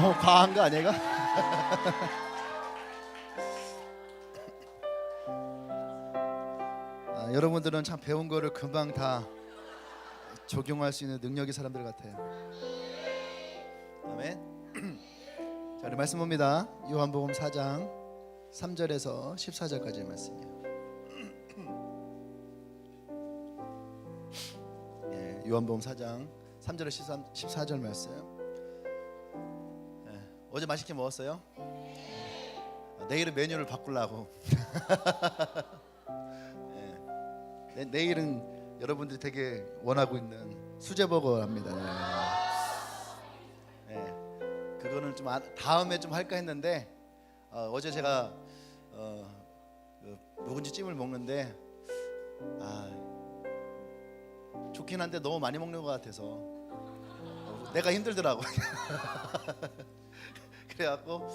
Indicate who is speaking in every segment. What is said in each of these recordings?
Speaker 1: 너무 과한 거 아니야? 여러분들은 참 배운 거를 금방 다 적용할 수 있는 능력의 사람들 같아요. 아멘. 자, 우리 말씀 봅니다. 요한복음 4장 3절에서 14절까지의 말씀이에요. 요한복음 4장 3절에서 14절 말씀. 어제 맛있게 먹었어요? 내일은 메뉴를 바꾸려고. 내일은 여러분들이 되게 원하고 있는 수제버거랍니다. 그거는 좀 다음에 좀 할까 했는데 어제 제가 묵은지 찜을 먹는데 좋긴 한데 너무 많이 먹는 것 같아서 내가 힘들더라고. 그래갖고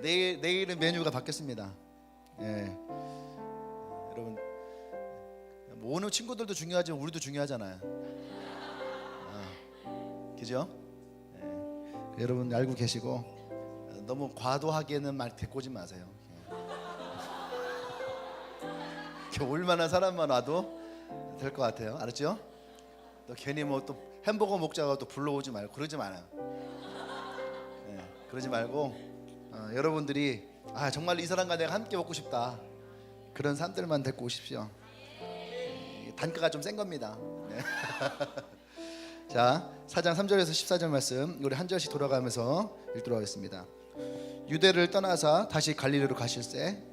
Speaker 1: 내일은 메뉴가 바뀌었습니다. 여러분 뭐 오는 친구들도 중요하지만 우리도 중요하잖아요. 그죠? 여러분 알고 계시고 너무 과도하게는 말 데꼬지 마세요. 올만한 사람만 와도 될 것 같아요. 알았죠? 또 괜히 뭐 또 햄버거 먹자고 또 불러오지 말고 그러지 말아요. 그러지 말고 여러분들이 정말 이 사람과 내가 함께 먹고 싶다 그런 사람들만 데리고 오십시오. 단가가 좀 센 겁니다. 자, 4장 3절에서 14절 말씀 우리 한 절씩 돌아가면서 읽도록 하겠습니다. 유대를 떠나사 다시 갈릴리로 가실새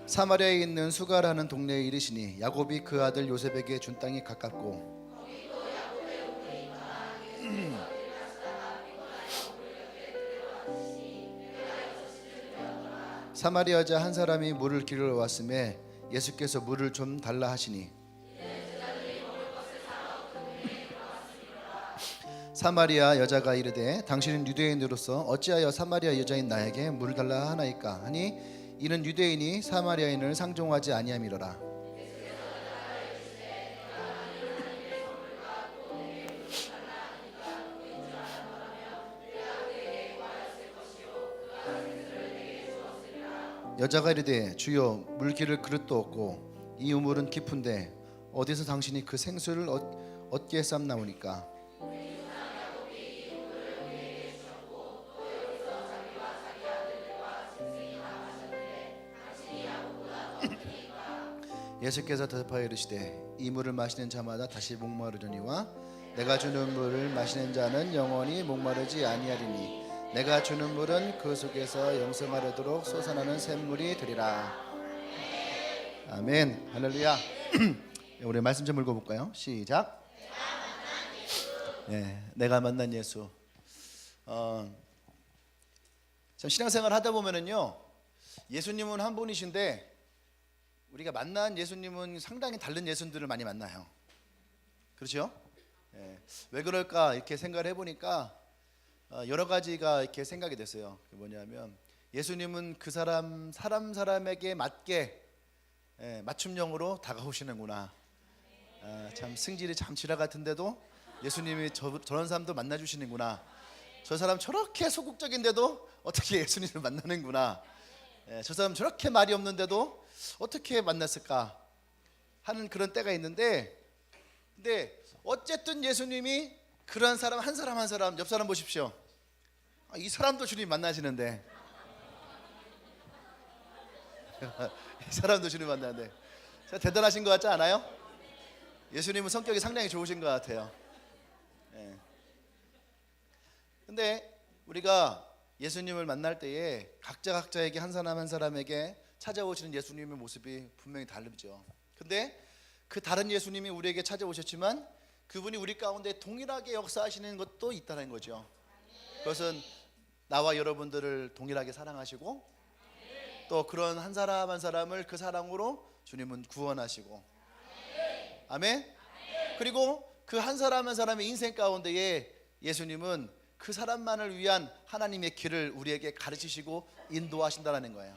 Speaker 1: 사마리아에 있는 수가라는 동네에 이르시니 야곱이 그 아들 요셉에게 준 땅이 가깝고 사마리아 여자 한 사람이 물을 기르러 왔음에 예수께서 물을 좀 달라 하시니 사마리아 여자가 이르되 당신은 유대인으로서 어찌하여 사마리아 여자인 나에게 물을 달라 하나이까 하니 이는 유대인이 사마리아인을 상종하지 아니함이로라. 여자가 이르되 주여 물기를 그릇도 없고 이 우물은 깊은데 어디서 당신이 그 생수를 얻게 쌈나오니까. 예수께서 대답하여 이르시되 이 물을 마시는 자마다 다시 목마르려니와 내가 주는 물을 마시는 자는 영원히 목마르지 아니하리니 내가 주는 물은 그 속에서 영생하려도록 솟아나는 샘물이 되리라. 아멘. 할렐루야. 우리 말씀 좀 읽어볼까요? 시작. 내가 만난 예수. 참 신앙생활 하다 보면은요 예수님은 한 분이신데 우리가 만난 예수님은 상당히 다른 예수님들을 많이 만나요. 그렇죠? 왜 그럴까 이렇게 생각을 해보니까 여러 가지가 이렇게 생각이 됐어요. 뭐냐면 예수님은 그 사람에게 맞게 맞춤형으로 다가오시는구나. 참 승질이 참 지라 같은데도 예수님이 저런 사람도 만나주시는구나. 저 사람 저렇게 소극적인데도 어떻게 예수님을 만나는구나. 저 사람 저렇게 말이 없는데도 어떻게 만났을까 하는 그런 때가 있는데, 근데 어쨌든 예수님이 그런 사람 한 사람 옆 사람 보십시오. 이 사람도 주님 만나시는데 이 사람도 주님 만나는데 대단하신 것 같지 않아요? 예수님은 성격이 상당히 좋으신 것 같아요. 근데 우리가 예수님을 만날 때에 각자에게 한 사람에게 찾아오시는 예수님의 모습이 분명히 다르죠. 근데 그 다른 예수님이 우리에게 찾아오셨지만 그분이 우리 가운데 동일하게 역사하시는 것도 있다는 거죠. 그것은 나와 여러분들을 동일하게 사랑하시고 또 그런 한 사람을 그 사랑으로 주님은 구원하시고, 아멘. 그리고 그 한 사람의 인생 가운데에 예수님은 그 사람만을 위한 하나님의 길을 우리에게 가르치시고 인도하신다는 거예요.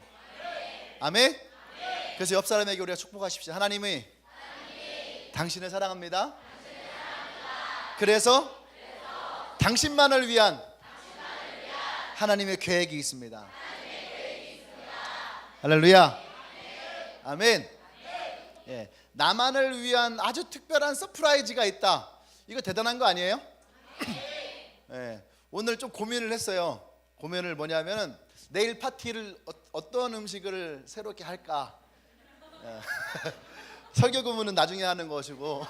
Speaker 1: 아멘. 그래서 옆 사람에게 우리가 축복하십시오. 하나님이 당신을 사랑합니다. 그래서 당신만을 위한 하나님의 계획이 있습니다. 할렐루야. 아멘. 예, 나만을 위한 아주 특별한 서프라이즈가 있다. 이거 대단한 거 아니에요? 예, 오늘 좀 고민을 했어요. 고민을 뭐냐면은 내일 파티를 어떤 음식을 새롭게 할까. 예. 설교 구문은 나중에 하는 것이고.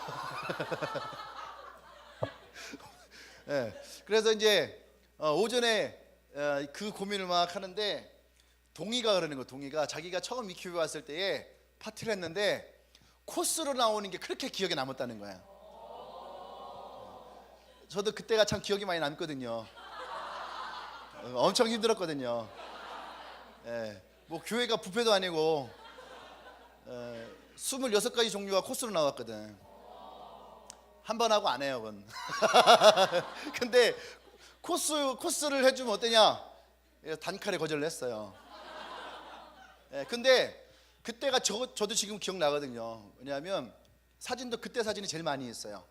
Speaker 1: 예, 그래서 이제 오전에 그 고민을 막 하는데 동희가 그러는 거. 동희가 자기가 처음 이 교회 왔을 때에 파티를 했는데 코스로 나오는 게 그렇게 기억에 남았다는 거야. 저도 그때가 참 기억이 많이 남거든요. 엄청 힘들었거든요. 예, 뭐 교회가 뷔페도 아니고 26가지 종류가 코스로 나왔거든. 한 번 하고 안 해요, 그건. 근데 코스를 해주면 어떠냐? 단칼에 거절을 했어요. 예, 근데 그때가 저도 지금 기억나거든요. 왜냐하면 사진도 그때 사진이 제일 많이 있어요.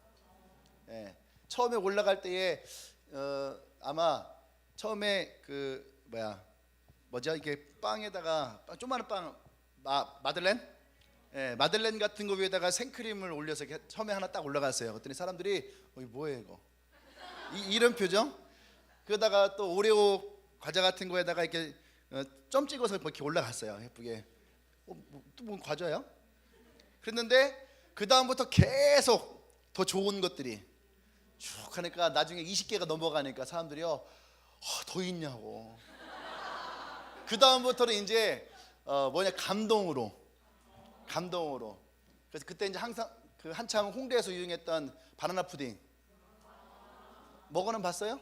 Speaker 1: 예, 처음에 올라갈 때에 아마 처음에 뭐죠? 이게 빵에다가 조그마한 빵 마들렌? 예, 마들렌 같은 거 위에다가 생크림을 올려서 처음에 하나 딱 올라갔어요. 그랬더니 사람들이 이게 뭐예요 이거? 이런 표정? 그러다가 또 오레오 과자 같은 거에다가 이렇게 점 찍어서 이렇게 올라갔어요. 예쁘게. 또 뭔 과자야? 그랬는데 그 다음부터 계속 더 좋은 것들이 쭉 하니까 나중에 20개가 넘어가니까 사람들이요, 더 있냐고. 그 다음부터는 이제 감동으로. 그래서 그때 이제 항상 한참 홍대에서 유행했던 바나나 푸딩 먹어는 봤어요?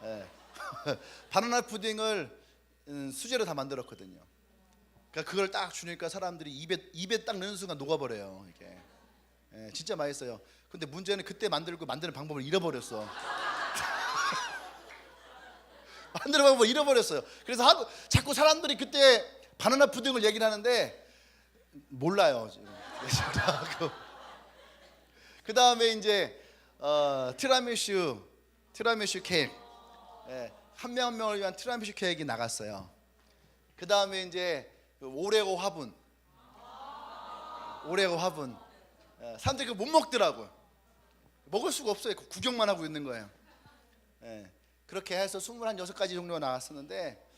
Speaker 1: 네. 바나나 푸딩을 수제로 다 만들었거든요. 그러니까 그걸 딱 주니까 사람들이 입에 딱 넣는 순간 녹아버려요. 이게 진짜 맛있어요. 근데 문제는 그때 만드는 방법을 잃어버렸어. 만드는 방법을 잃어버렸어요. 그래서 자꾸 사람들이 그때 바나나 푸딩을 얘기를 하는데 몰라요. 그 다음에 이제 티라미슈 케이크, 한 명 한 명을 위한 티라미슈 케이크가 나갔어요. 그 다음에 이제 오레오 화분, 사람들이 그거 못 먹더라고요. 먹을 수가 없어요. 구경만 하고 있는 거예요. 그렇게 해서 26가지 종류가 나왔었는데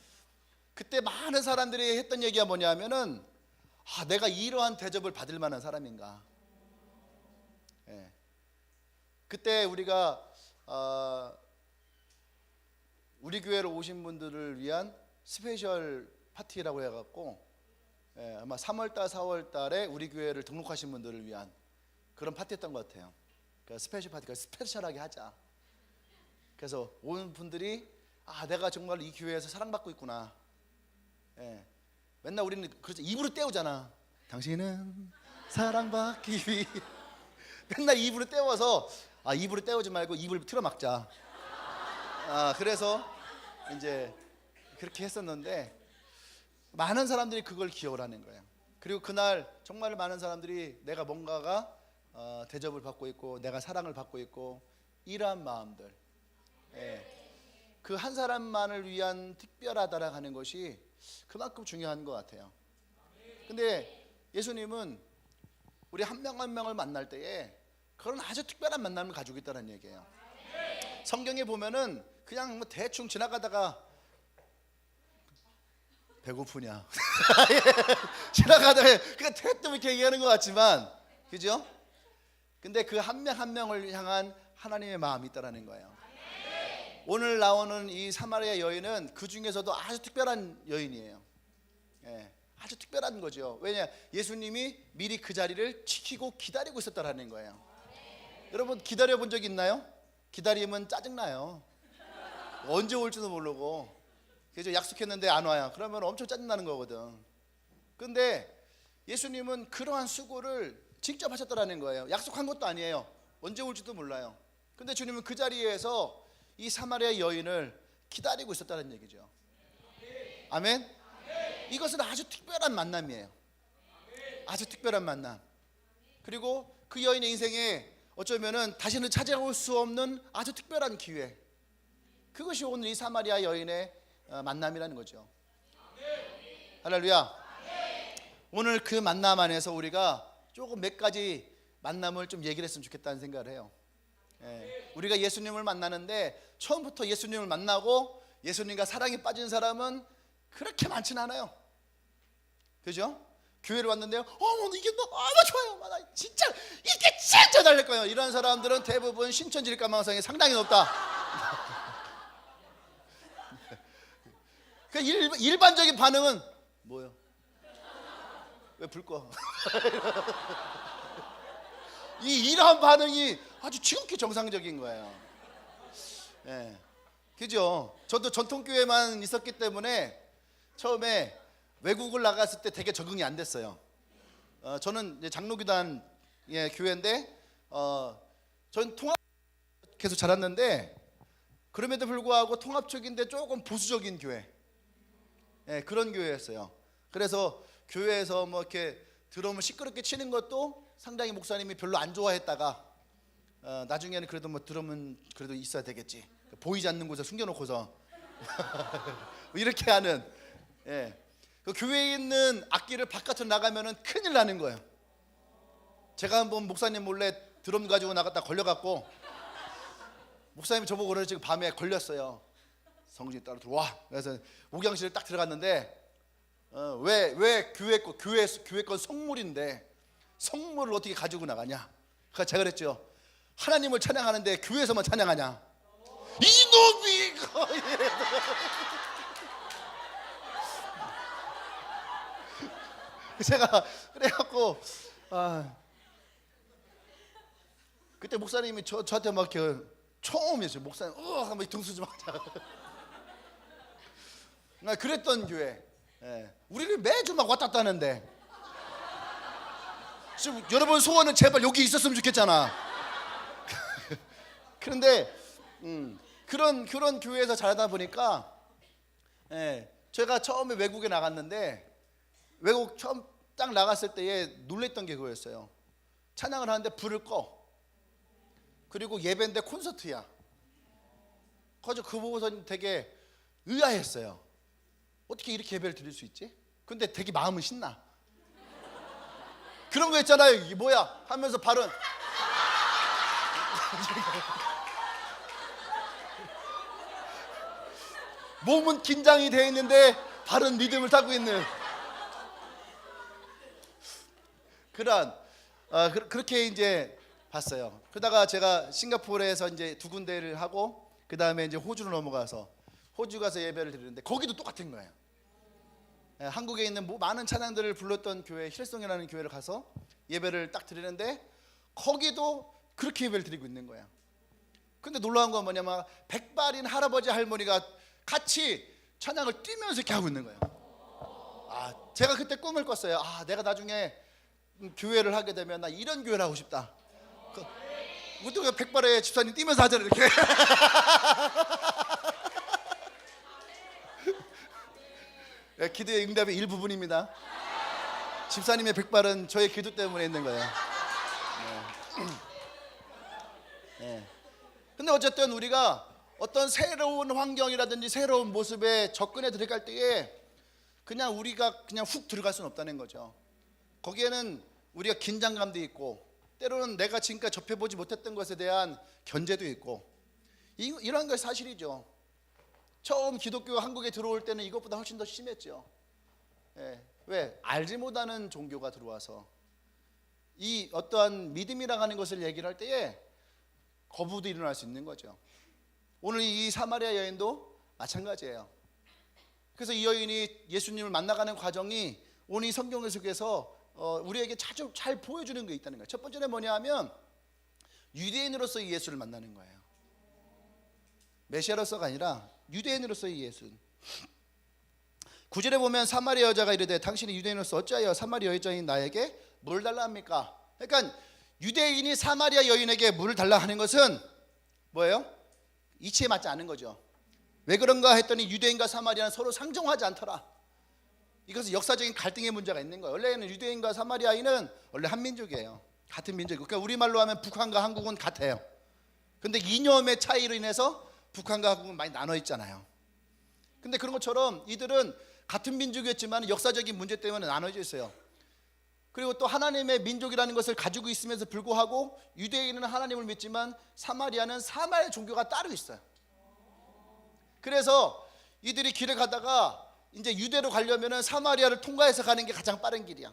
Speaker 1: 그때 많은 사람들이 했던 얘기가 뭐냐면은 내가 이러한 대접을 받을 만한 사람인가. 그때 우리가 우리 교회로 오신 분들을 위한 스페셜 파티라고 해갖고 아마 3월달 4월달에 우리 교회를 등록하신 분들을 위한 그런 파티였던 것 같아요. 그러니까 스페셜 파티가 스페셜하게 하자. 그래서 온 분들이 내가 정말 이 교회에서 사랑받고 있구나. 맨날 우리는 그렇죠, 입으로 때우잖아. 당신은 사랑받기 위해. 맨날 입으로 때워서 입으로 때우지 말고 입을 틀어막자. 그래서 이제 그렇게 했었는데 많은 사람들이 그걸 기억을 하는 거예요. 그리고 그날 정말 많은 사람들이 내가 뭔가가 대접을 받고 있고 내가 사랑을 받고 있고 이러한 마음들, 그 한 사람만을 위한 특별하다라고 하는 것이 그만큼 중요한 것 같아요. 근데 예수님은 우리 한 명 한 명을 만날 때에 그런 아주 특별한 만남을 가지고 있다는 얘기예요. 성경에 보면은 그냥 뭐 대충 지나가다가 배고프냐 지나가다가 그냥 대뜸 이렇게 얘기하는 것 같지만, 그죠? 근데 그 한 명 한 명을 향한 하나님의 마음이 있다라는 거예요. 오늘 나오는 이 사마리아 여인은 그 중에서도 아주 특별한 여인이에요. 아주 특별한 거죠. 왜냐? 예수님이 미리 그 자리를 지키고 기다리고 있었다라는 거예요. 여러분 기다려 본 적 있나요? 기다리면 짜증나요. 언제 올지도 모르고. 그래서 약속했는데 안 와요. 그러면 엄청 짜증나는 거거든. 근데 예수님은 그러한 수고를 직접 하셨다라는 거예요. 약속한 것도 아니에요. 언제 올지도 몰라요. 근데 주님은 그 자리에서 이 사마리아 여인을 기다리고 있었다는 얘기죠. 아멘. 이것은 아주 특별한 만남이에요. 아주 특별한 만남. 그리고 그 여인의 인생에 어쩌면은 다시는 찾아올 수 없는 아주 특별한 기회. 그것이 오늘 이 사마리아 여인의 만남이라는 거죠. 할렐루야. 오늘 그 만남 안에서 우리가 조금 몇 가지 만남을 좀 얘기를 했으면 좋겠다는 생각을 해요. 우리가 예수님을 만나는데 처음부터 예수님을 만나고 예수님과 사랑에 빠진 사람은 그렇게 많지는 않아요. 그죠? 교회를 왔는데요, 이게 너무 좋아요. 나 진짜 이게 진짜 달릴 거예요. 이런 사람들은 대부분 신천지일 가망성이 상당히 높다. 그 일반적인 반응은 뭐예요? 왜 불 꺼? 이러한 반응이 아주 지극히 정상적인 거예요. 그죠? 저도 전통교회만 있었기 때문에 처음에 외국을 나갔을 때 되게 적응이 안 됐어요. 저는 이제 장로교단 교회인데 저는 통합 계속 자랐는데 그럼에도 불구하고 통합 쪽인데 조금 보수적인 교회, 그런 교회였어요. 그래서 교회에서 뭐 이렇게 드럼을 시끄럽게 치는 것도 상당히 목사님이 별로 안 좋아했다가 나중에는 그래도 뭐 드럼은 그래도 있어야 되겠지, 보이지 않는 곳에 숨겨놓고서 이렇게 하는, 그 교회에 있는 악기를 바깥으로 나가면은 큰일 나는 거예요. 제가 한번 목사님 몰래 드럼 가지고 나갔다 걸려갖고 목사님이 저보고 그러지, 지금 밤에 걸렸어요. 성진이 따로 들어와. 그래서 목양실에 딱 들어갔는데 왜 교회 건 성물인데 성물을 어떻게 가지고 나가냐? 그래서 제가 그랬죠. 하나님을 찬양하는데 교회에서만 찬양하냐? 이놈이 이거. 제가 그래갖고 그때 목사님이 저한테 막 이렇게 처음이었어요. 목사님 한번 등수 좀 하자. 그랬던 교회. 우리를 매주 막 왔다 갔다 하는데 지금 여러분 소원은 제발 여기 있었으면 좋겠잖아. 그런데 그런 교회에서 자라다 보니까 제가 처음에 외국에 나갔는데 외국 처음 딱 나갔을 때에 놀랬던 게 그거였어요. 찬양을 하는데 불을 꺼. 그리고 예배인데 콘서트야. 그래서 그 보고서 되게 의아했어요. 어떻게 이렇게 예배를 드릴 수 있지? 근데 되게 마음은 신나. 그런 거 있잖아요. 이게 뭐야? 하면서 발은 몸은 긴장이 되어 있는데 발은 믿음을 타고 있는 그런 그렇게 이제 봤어요. 그러다가 제가 싱가포르에서 이제 2군데를 하고 그 다음에 이제 호주로 넘어가서 호주 가서 예배를 드리는데 거기도 똑같은 거예요. 한국에 있는 많은 찬양들을 불렀던 교회 힐송이라는 교회를 가서 예배를 딱 드리는데 거기도 그렇게 예배를 드리고 있는 거예요. 근데 놀라운 건 뭐냐면 백발인 할아버지 할머니가 같이 찬양을 뛰면서 이렇게 하고 있는 거예요. 제가 그때 꿈을 꿨어요. 내가 나중에 교회를 하게 되면 나 이런 교회를 하고 싶다. 그것도 백발의 집사님 뛰면서 하잖아요. 이렇게. 기도의 응답의 일부분입니다. 집사님의 백발은 저의 기도 때문에 있는 거예요. 근데 어쨌든 우리가 어떤 새로운 환경이라든지 새로운 모습에 접근해 들어갈 때에 그냥 우리가 그냥 훅 들어갈 수는 없다는 거죠. 거기에는 우리가 긴장감도 있고 때로는 내가 지금까지 접해보지 못했던 것에 대한 견제도 있고 이런 게 사실이죠. 처음 기독교가 한국에 들어올 때는 이것보다 훨씬 더 심했죠. 왜? 알지 못하는 종교가 들어와서 이 어떠한 믿음이라고 하는 것을 얘기를 할 때에 거부도 일어날 수 있는 거죠. 오늘 이 사마리아 여인도 마찬가지예요. 그래서 이 여인이 예수님을 만나가는 과정이 오늘 이 성경 속에서 우리에게 자주 잘 보여주는 게 있다는 거예요. 첫 번째는 뭐냐 하면 유대인으로서의 예수를 만나는 거예요. 메시아로서가 아니라 유대인으로서의 예수. 9절에 보면 사마리아 여자가 이르되 당신이 유대인으로서 어찌하여 사마리아 여자인 나에게 물을 달라 합니까? 그러니까 유대인이 사마리아 여인에게 물을 달라 하는 것은 뭐예요? 이치에 맞지 않은 거죠. 왜 그런가 했더니 유대인과 사마리아는 서로 상종하지 않더라. 이것은 역사적인 갈등의 문제가 있는 거예요. 원래는 유대인과 사마리아인은 원래 한 민족이에요. 같은 민족이고, 그러니까 우리말로 하면 북한과 한국은 같아요. 근데 이념의 차이로 인해서 북한과 한국은 많이 나눠 있잖아요. 근데 그런 것처럼 이들은 같은 민족이었지만 역사적인 문제 때문에 나눠져 있어요. 그리고 또 하나님의 민족이라는 것을 가지고 있으면서 불구하고 유대인은 하나님을 믿지만 사마리아는 사마리아 종교가 따로 있어요. 그래서 이들이 길을 가다가 이제 유대로 가려면 사마리아를 통과해서 가는 게 가장 빠른 길이야.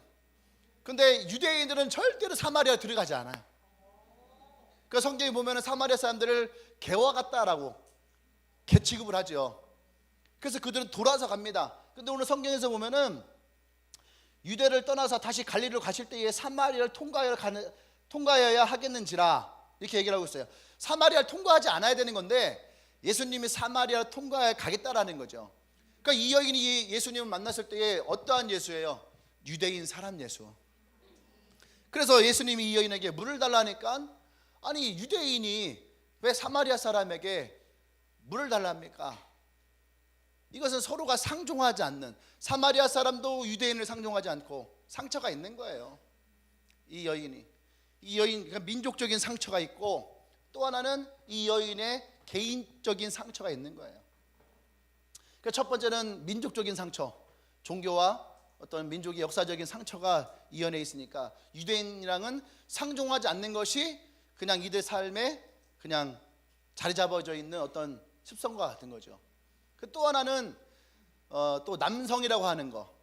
Speaker 1: 근데 유대인들은 절대로 사마리아 들어가지 않아요. 그 성경에 보면 사마리아 사람들을 개와 같다라고 개 취급을 하죠. 그래서 그들은 돌아서 갑니다. 근데 오늘 성경에서 보면은 유대를 떠나서 다시 갈릴리로 가실 때에 사마리아를 통과해야 하겠는지라 이렇게 얘기를 하고 있어요. 사마리아를 통과하지 않아야 되는 건데 예수님이 사마리아를 통과해 가겠다라는 거죠. 그러니까 이 여인이 예수님을 만났을 때에 어떠한 예수예요? 유대인 사람 예수. 그래서 예수님이 이 여인에게 물을 달라니까, 아니 유대인이 왜 사마리아 사람에게 물을 달랍니까? 이것은 서로가 상종하지 않는, 사마리아 사람도 유대인을 상종하지 않고 상처가 있는 거예요. 이 여인 그러니까 민족적인 상처가 있고, 또 하나는 이 여인의 개인적인 상처가 있는 거예요. 그러니까 첫 번째는 민족적인 상처, 종교와 어떤 민족의 역사적인 상처가 이연해 있으니까 유대인이랑은 상종하지 않는 것이 그냥 이들 삶에 그냥 자리 잡아져 있는 어떤 습성과 같은 거죠. 또 하나는 또 남성이라고 하는 거,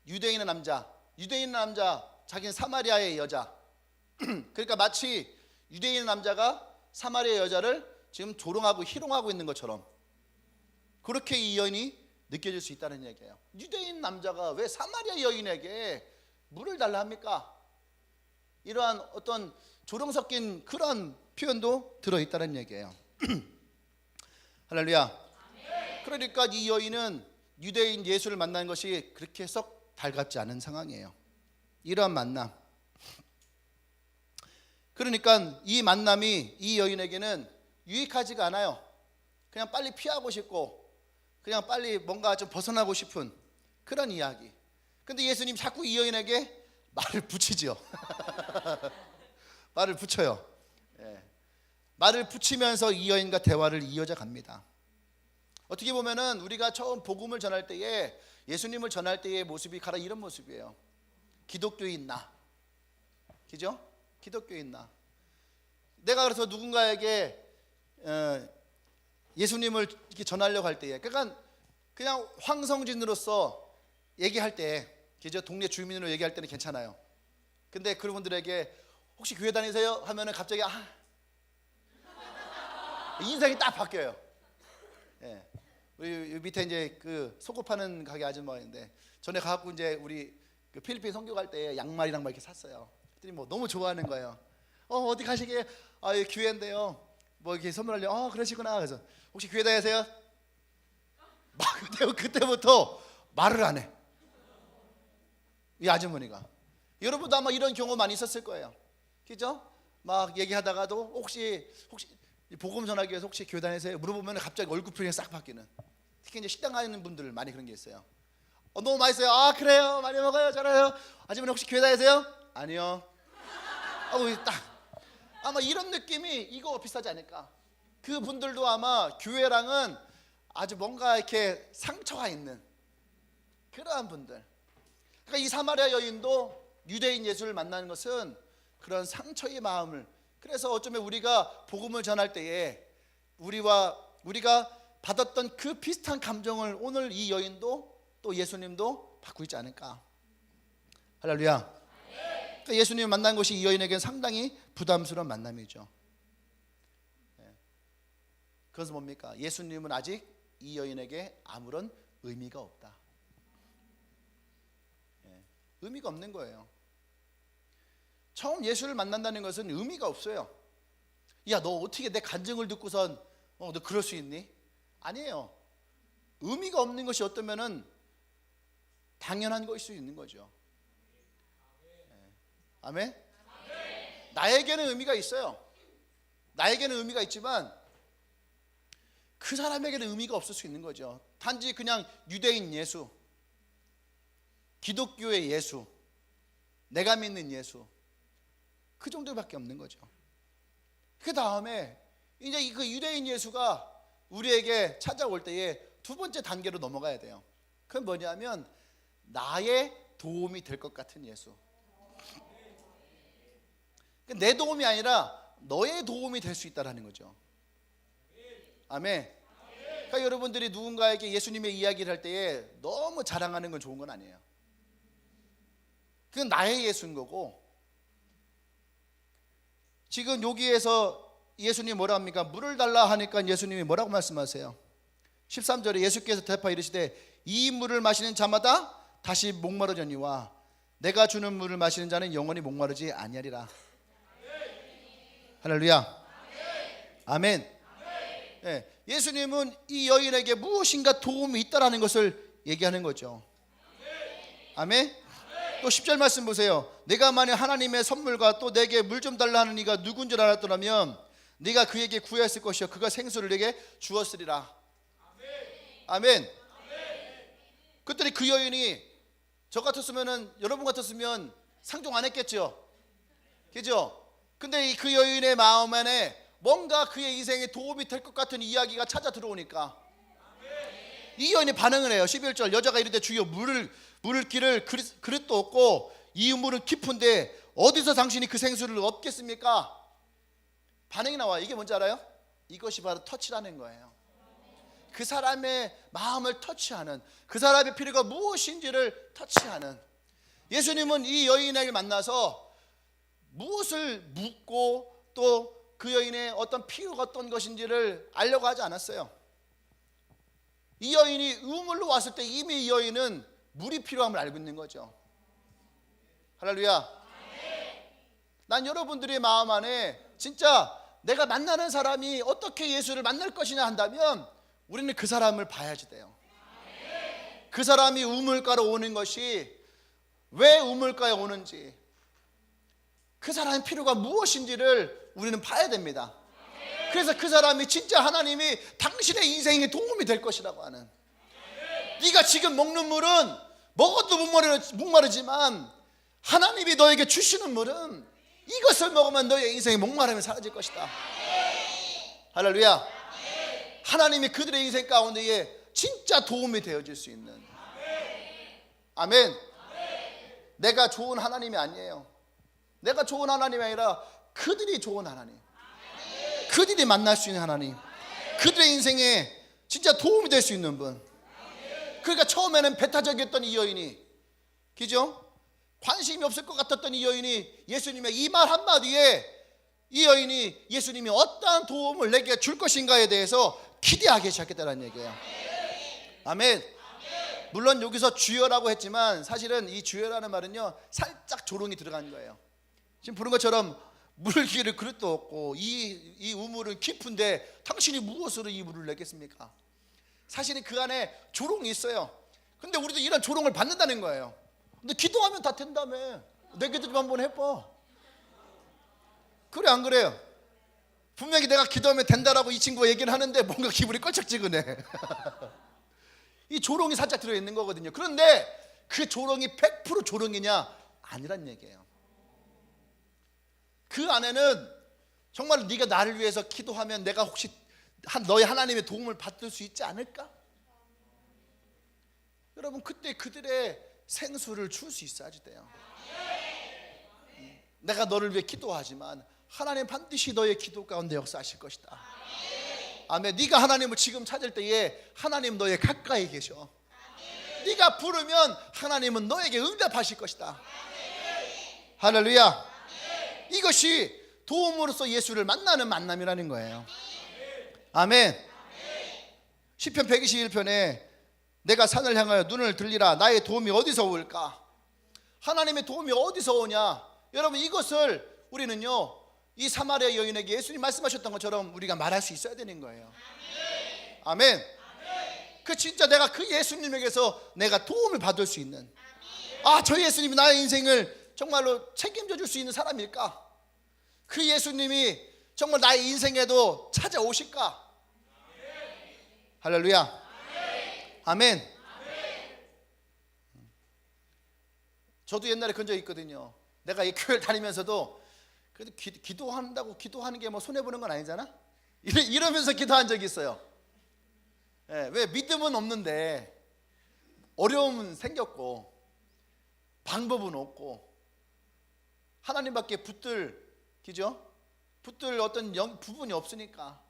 Speaker 1: 유대인의 남자, 자기는 사마리아의 여자. 그러니까 마치 유대인의 남자가 사마리아 여자를 지금 조롱하고 희롱하고 있는 것처럼 그렇게 이 여인이 느껴질 수 있다는 얘기예요. 유대인 남자가 왜 사마리아 여인에게 물을 달라 합니까? 이러한 어떤 조롱 섞인 그런 표현도 들어있다는 얘기예요. 할렐루야. 그러니까 이 여인은 유대인 예수를 만나는 것이 그렇게 썩 달갑지 않은 상황이에요. 이러한 만남. 그러니까 이 만남이 이 여인에게는 유익하지가 않아요. 그냥 빨리 피하고 싶고 그냥 빨리 뭔가 좀 벗어나고 싶은 그런 이야기. 근데 예수님 자꾸 이 여인에게 말을 붙이죠. 말을 붙여요. 말을 붙이면서 이 여인과 대화를 이어져 갑니다. 어떻게 보면은 우리가 처음 복음을 전할 때에, 예수님을 전할 때의 모습이 가라 이런 모습이에요. 기독교인 나, 그죠? 기독교인 나. 내가 그래서 누군가에게 예수님을 이렇게 전하려고 할 때에, 그러니까 그냥 황성진으로서 얘기할 때, 그죠? 동네 주민으로 얘기할 때는 괜찮아요. 근데 그런 분들에게 혹시 교회 다니세요? 하면은 갑자기 인상이 딱 바뀌어요. 우리 밑에 이제 그 속옷 파는 가게 아줌마인데 전에 가갖고 이제 우리 그 필리핀 선교 갈 때 양말이랑 막 이렇게 샀어요. 그랬더니 뭐 너무 좋아하는 거예요. 어디 가시게? 여기 교회인데요. 뭐 이렇게 선물하려. 그러시구나. 그래서 혹시 교회 다니세요? 막 그때부터 말을 안 해. 이 아주머니가. 여러분도 아마 이런 경험 많이 있었을 거예요. 그죠? 막 얘기하다가도 혹시 복음 전하기 위해서 혹시 교회 다니세요? 물어보면 갑자기 얼굴 표정이 싹 바뀌는. 특히 이제 식당 가는 분들 많이 그런 게 있어요. 너무 맛있어요. 그래요. 많이 먹어요. 잘해요. 아주머니 혹시 교회 다니세요? 아니요. 딱 아마 이런 느낌이 이거 비슷하지 않을까. 그분들도 아마 교회랑은 아주 뭔가 이렇게 상처가 있는 그러한 분들. 그러니까 이 사마리아 여인도 유대인 예수를 만나는 것은 그런 상처의 마음을, 그래서 어쩌면 우리가 복음을 전할 때에 우리가 받았던 그 비슷한 감정을 오늘 이 여인도 또 예수님도 받고 있지 않을까. 할렐루야. 그러니까 예수님을 만난 것이 이 여인에게는 상당히 부담스러운 만남이죠. 그것은 뭡니까? 예수님은 아직 이 여인에게 아무런 의미가 없다. 의미가 없는 거예요. 처음 예수를 만난다는 것은 의미가 없어요. 야, 너 어떻게 내 간증을 듣고선 너 그럴 수 있니? 아니에요. 의미가 없는 것이 어떠면은 당연한 것일 수 있는 거죠. 아멘? 나에게는 의미가 있어요. 나에게는 의미가 있지만 그 사람에게는 의미가 없을 수 있는 거죠. 단지 그냥 유대인 예수, 기독교의 예수, 내가 믿는 예수, 그 정도밖에 없는 거죠. 그 다음에 이제 그 유대인 예수가 우리에게 찾아올 때에 두 번째 단계로 넘어가야 돼요. 그건 뭐냐면 나의 도움이 될 것 같은 예수. 내 도움이 아니라 너의 도움이 될 수 있다는 거죠. 아멘. 그러니까 여러분들이 누군가에게 예수님의 이야기를 할 때에 너무 자랑하는 건 좋은 건 아니에요. 그건 나의 예수인 거고, 지금 여기에서 예수님이 뭐라 합니까? 물을 달라 하니까 예수님이 뭐라고 말씀하세요? 13절에 예수께서 대답하여 이르시되 이 물을 마시는 자마다 다시 목마르려니와 내가 주는 물을 마시는 자는 영원히 목마르지 아니하리라. 할렐루야. 아멘. 예, 예수님은 이 여인에게 무엇인가 도움이 있다라는 것을 얘기하는 거죠. 아멘. 또 10절 말씀 보세요. 내가 만약 하나님의 선물과 또 내게 물 좀 달라 하는 이가 누군 줄 알았더라면 네가 그에게 구했을 것이요 그가 생수를 내게 주었으리라. 아멘. 그랬더니 그 여인이 저 같았으면은, 여러분 같았으면 상종 안 했겠죠. 그죠? 근데 그 여인의 마음 안에 뭔가 그의 인생에 도움이 될 것 같은 이야기가 찾아 들어오니까 이 여인이 반응을 해요. 11절 여자가 이르되 주여 물을 기를 그릇도 없고 이 물은 깊은데 어디서 당신이 그 생수를 얻겠습니까? 반응이 나와요. 이게 뭔지 알아요? 이것이 바로 터치라는 거예요. 그 사람의 마음을 터치하는, 그 사람의 필요가 무엇인지를 터치하는. 예수님은 이 여인을 만나서 무엇을 묻고 또 그 여인의 어떤 필요가 어떤 것인지를 알려고 하지 않았어요. 이 여인이 우물로 왔을 때 이미 이 여인은 물이 필요함을 알고 있는 거죠. 할렐루야. 난 여러분들의 마음 안에 진짜 내가 만나는 사람이 어떻게 예수를 만날 것이냐 한다면 우리는 그 사람을 봐야지 돼요. 그 사람이 우물가로 오는 것이 왜 우물가에 오는지, 그 사람의 필요가 무엇인지를 우리는 봐야 됩니다. 그래서 그 사람이 진짜 하나님이 당신의 인생에 도움이 될 것이라고 하는, 네가 지금 먹는 물은 먹어도 목마르지만 하나님이 너에게 주시는 물은 이것을 먹으면 너의 인생의 목마름이 사라질 것이다. 할렐루야. 하나님이 그들의 인생 가운데에 진짜 도움이 되어줄 수 있는. 아멘. 내가 좋은 하나님이 아니에요. 내가 좋은 하나님이 아니라 그들이 좋은 하나님, 그들이 만날 수 있는 하나님, 그들의 인생에 진짜 도움이 될 수 있는 분. 그러니까 처음에는 배타적이었던 이 여인이, 그죠? 관심이 없을 것 같았던 이 여인이 예수님의 이 말 한마디에 이 여인이 예수님이 어떠한 도움을 내게 줄 것인가에 대해서 기대하기 시작했다는 얘기예요. 아멘. 물론 여기서 주여라고 했지만 사실은 이 주여라는 말은요 살짝 조롱이 들어간 거예요. 지금 보는 것처럼 물 기를 그릇도 없고 이 우물은 깊은데 당신이 무엇으로 이 물을 내겠습니까? 사실은 그 안에 조롱이 있어요. 근데 우리도 이런 조롱을 받는다는 거예요. 근데 기도하면 다 된다며. 내 기도 좀 한번 해봐. 그래 안 그래요? 분명히 내가 기도하면 된다라고 이 친구가 얘기를 하는데 뭔가 기분이 껄쩍지근해. 이 조롱이 살짝 들어있는 거거든요. 그런데 그 조롱이 100% 조롱이냐? 아니란 얘기예요. 그 안에는 정말 네가 나를 위해서 기도하면 내가 혹시 너의 하나님의 도움을 받을 수 있지 않을까? 여러분 그때 그들의 생수를 줄 수 있어야지 돼요. 내가 너를 위해 기도하지만 하나님 반드시 너의 기도 가운데 역사하실 것이다. 아멘. 네가 하나님을 지금 찾을 때에 하나님 너의 가까이 계셔. 네가 부르면 하나님은 너에게 응답하실 것이다. 할렐루야. 이것이 도움으로써 예수를 만나는 만남이라는 거예요. 아멘. 시편 121편에 내가 산을 향하여 눈을 들리라 나의 도움이 어디서 올까? 하나님의 도움이 어디서 오냐? 여러분 이것을 우리는요 이 사마리아 여인에게 예수님 말씀하셨던 것처럼 우리가 말할 수 있어야 되는 거예요. 아멘. 그 진짜 내가 그 예수님에게서 내가 도움을 받을 수 있는, 아, 저 예수님이 나의 인생을 정말로 책임져 줄 수 있는 사람일까? 그 예수님이 정말 나의 인생에도 찾아오실까? 할렐루야. 아멘. 저도 옛날에 그런 적이 있거든요. 내가 이 교회를 다니면서도 그래도 기도한다고 기도하는 게 뭐 손해 보는 건 아니잖아. 이러면서 기도한 적이 있어요. 예, 왜 믿음은 없는데 어려움은 생겼고 방법은 없고 하나님밖에 붙들 어떤 부분이 없으니까.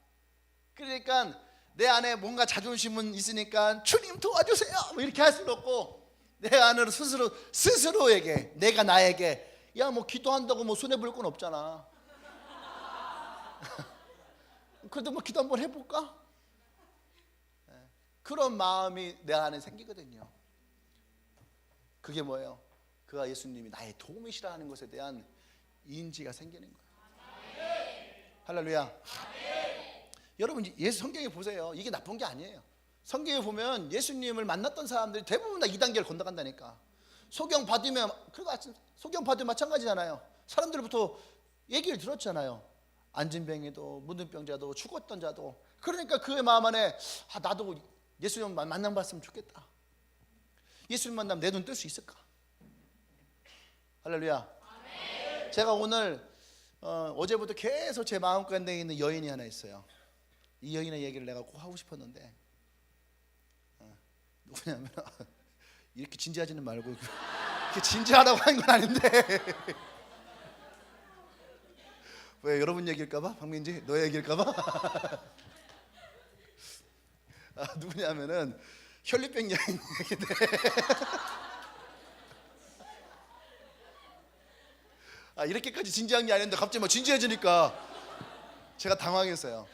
Speaker 1: 그러니까 내 안에 뭔가 자존심은 있으니까 주님 도와주세요 뭐 이렇게 할 수는 없고, 내 안으로 스스로에게, 내가 나에게 야 뭐 기도한다고 뭐 손해 볼 건 없잖아. 그래도 뭐 기도 한번 해볼까? 그런 마음이 내 안에 생기거든요. 그게 뭐예요? 그가 예수님이 나의 도움이시라는 것에 대한 인지가 생기는 거예요. 할렐루야. 여러분 예수 성경에 보세요. 이게 나쁜 게 아니에요. 성경에 보면 예수님을 만났던 사람들이 대부분 다 2단계를 건너간다니까. 소경 받으면 마찬가지잖아요. 사람들부터 얘기를 들었잖아요. 안진뱅이도 문둥병자도 죽었던 자도. 그러니까 그의 마음 안에 나도 예수님 만나봤으면 좋겠다. 예수님 만나면 내 눈 뜰 수 있을까? 할렐루야. 제가 오늘 어제부터 계속 제 마음가운데 있는 여인이 하나 있어요. 이 여인의 얘기를 내가 꼭 하고 싶었는데 누구냐면 이렇게 진지하지는 말고 이렇게 진지하다고 하는 건 아닌데 왜 여러분 얘기일까봐? 박민지 너 얘기일까봐? 누구냐면은 혈리병 여인 얘기인데 이렇게까지 진지한 게 아닌데 갑자기 뭐 진지해지니까 제가 당황했어요.